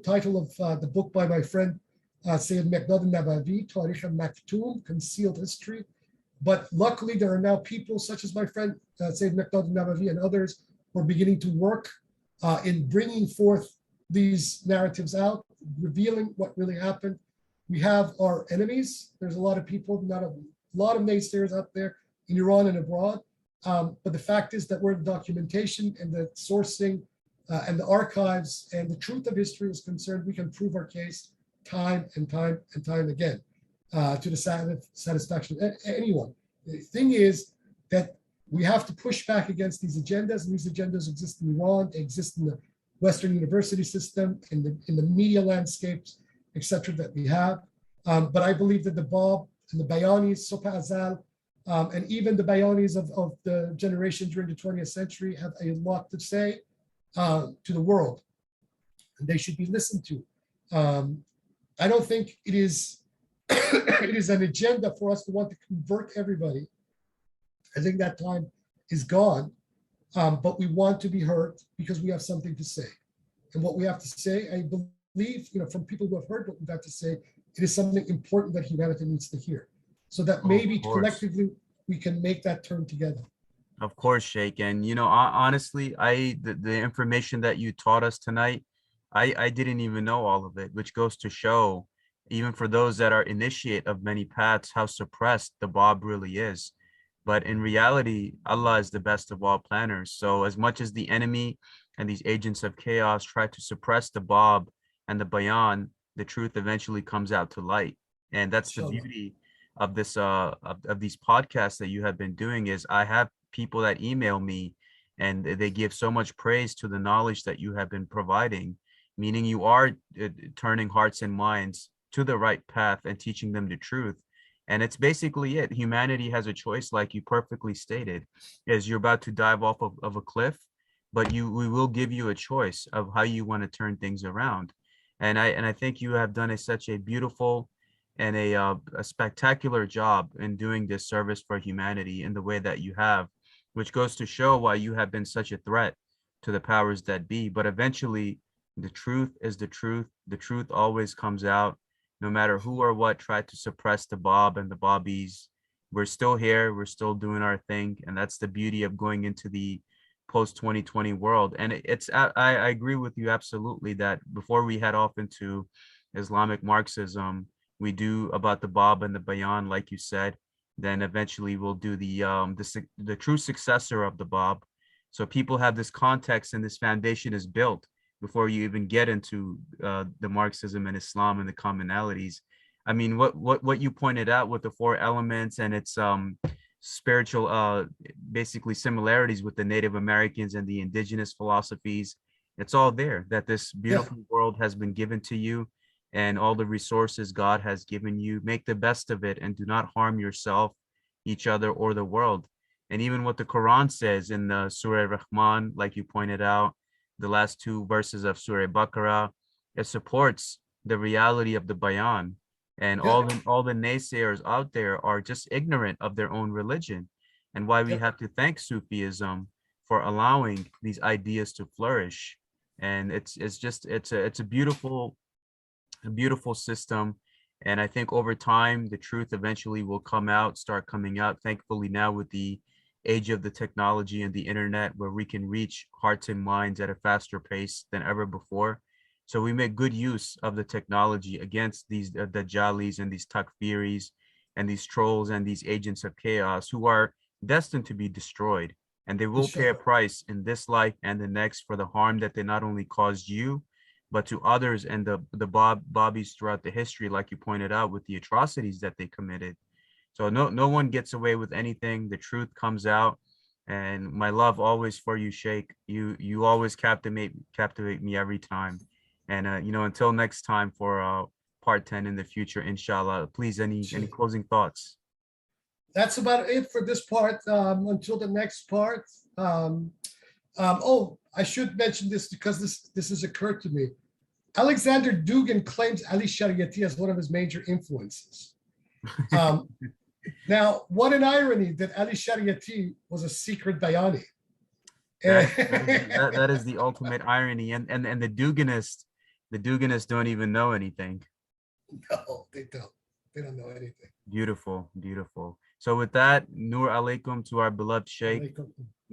title of the book by my friend Seyyed Nawawi, Tarikh al-Maktoum, Concealed History. But luckily, there are now people such as my friend Seyyed Nawawi and others who are beginning to work in bringing forth these narratives out revealing what really happened. We have our enemies. There's a lot of people, not a lot of naysayers out there in Iran and abroad. But the fact is that where the documentation and the sourcing and the archives and the truth of history is concerned, we can prove our case time and time and time again to the satisfaction of anyone. The thing is that we have to push back against these agendas, and these agendas exist in Iran, they exist in the Western university system, in the media landscapes, etc. that we have. But I believe that the Bab and the Bayanis, Ṣubḥ-i-Azal, and even the Bayanis of the generation during the 20th century have a lot to say to the world, and they should be listened to. I don't think it is it is an agenda for us to want to convert everybody. I think that time is gone, but we want to be heard because we have something to say. And what we have to say, I believe, from people who have heard what we've got to say, it is something important that humanity needs to hear. So that maybe collectively we can make that turn together. Of course, Sheikh. And, honestly, the information that you taught us tonight, I didn't even know all of it, which goes to show, even for those that are initiate of many paths, how suppressed the Bab really is. But in reality, Allah is the best of all planners. So as much as the enemy and these agents of chaos try to suppress the Bab and the Bayan, the truth eventually comes out to light. And that's the beauty of this of these podcasts that you have been doing. Is I have people that email me and they give so much praise to the knowledge that you have been providing, meaning you are turning hearts and minds to the right path and teaching them the truth. And it's basically it. Humanity has a choice, like you perfectly stated, is you're about to dive off of a cliff, but we will give you a choice of how you want to turn things around. And I think you have done such a beautiful and a spectacular job in doing this service for humanity in the way that you have, which goes to show why you have been such a threat to the powers that be. But eventually, the truth is the truth. The truth always comes out, no matter who or what tried to suppress the Bab and the Babis. We're still here. We're still doing our thing. And that's the beauty of going into the post-2020 world. And I agree with you absolutely that before we head off into Islamic Marxism, we do about the Bab and the Bayan, like you said. Then eventually we'll do the true successor of the Bab. So people have this context and this foundation is built before you even get into the Marxism and Islam and the commonalities. I mean, what you pointed out with the four elements and its spiritual, basically similarities with the Native Americans and the indigenous philosophies, it's all there, that this beautiful world has been given to you and all the resources God has given you. Make the best of it and do not harm yourself, each other, or the world. And even what the Quran says in the Surah Rahman, like you pointed out, the last two verses of Surah Baqarah, it supports the reality of the Bayan. And all the naysayers out there are just ignorant of their own religion, and why we have to thank Sufism for allowing these ideas to flourish. And it's a beautiful system. And I think over time, the truth eventually will start coming out. Thankfully now with the age of the technology and the internet, where we can reach hearts and minds at a faster pace than ever before. So we make good use of the technology against these Dajjalis and these Takfiris and these trolls and these agents of chaos who are destined to be destroyed. And they will pay a price in this life and the next for the harm that they not only caused you, but to others and the Babis throughout the history, like you pointed out, with the atrocities that they committed. So no one gets away with anything. The truth comes out. And my love always for you, Sheikh. You always captivate me every time. And until next time for part 10 in the future, inshallah. Please, any closing thoughts? That's about it for this part. Until the next part. I should mention this because this has occurred to me. Alexander Dugin claims Ali Shariati as one of his major influences. Now, what an irony that Ali Shariati was a secret Bayani. That is the ultimate irony. And the Duginists don't even know anything. No, they don't. They don't know anything. Beautiful, beautiful. So with that, Nur alaikum to our beloved Sheikh.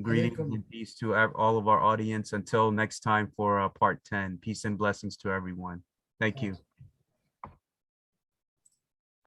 Greetings and peace to all of our audience. Until next time for part 10. Peace and blessings to everyone. Thank you.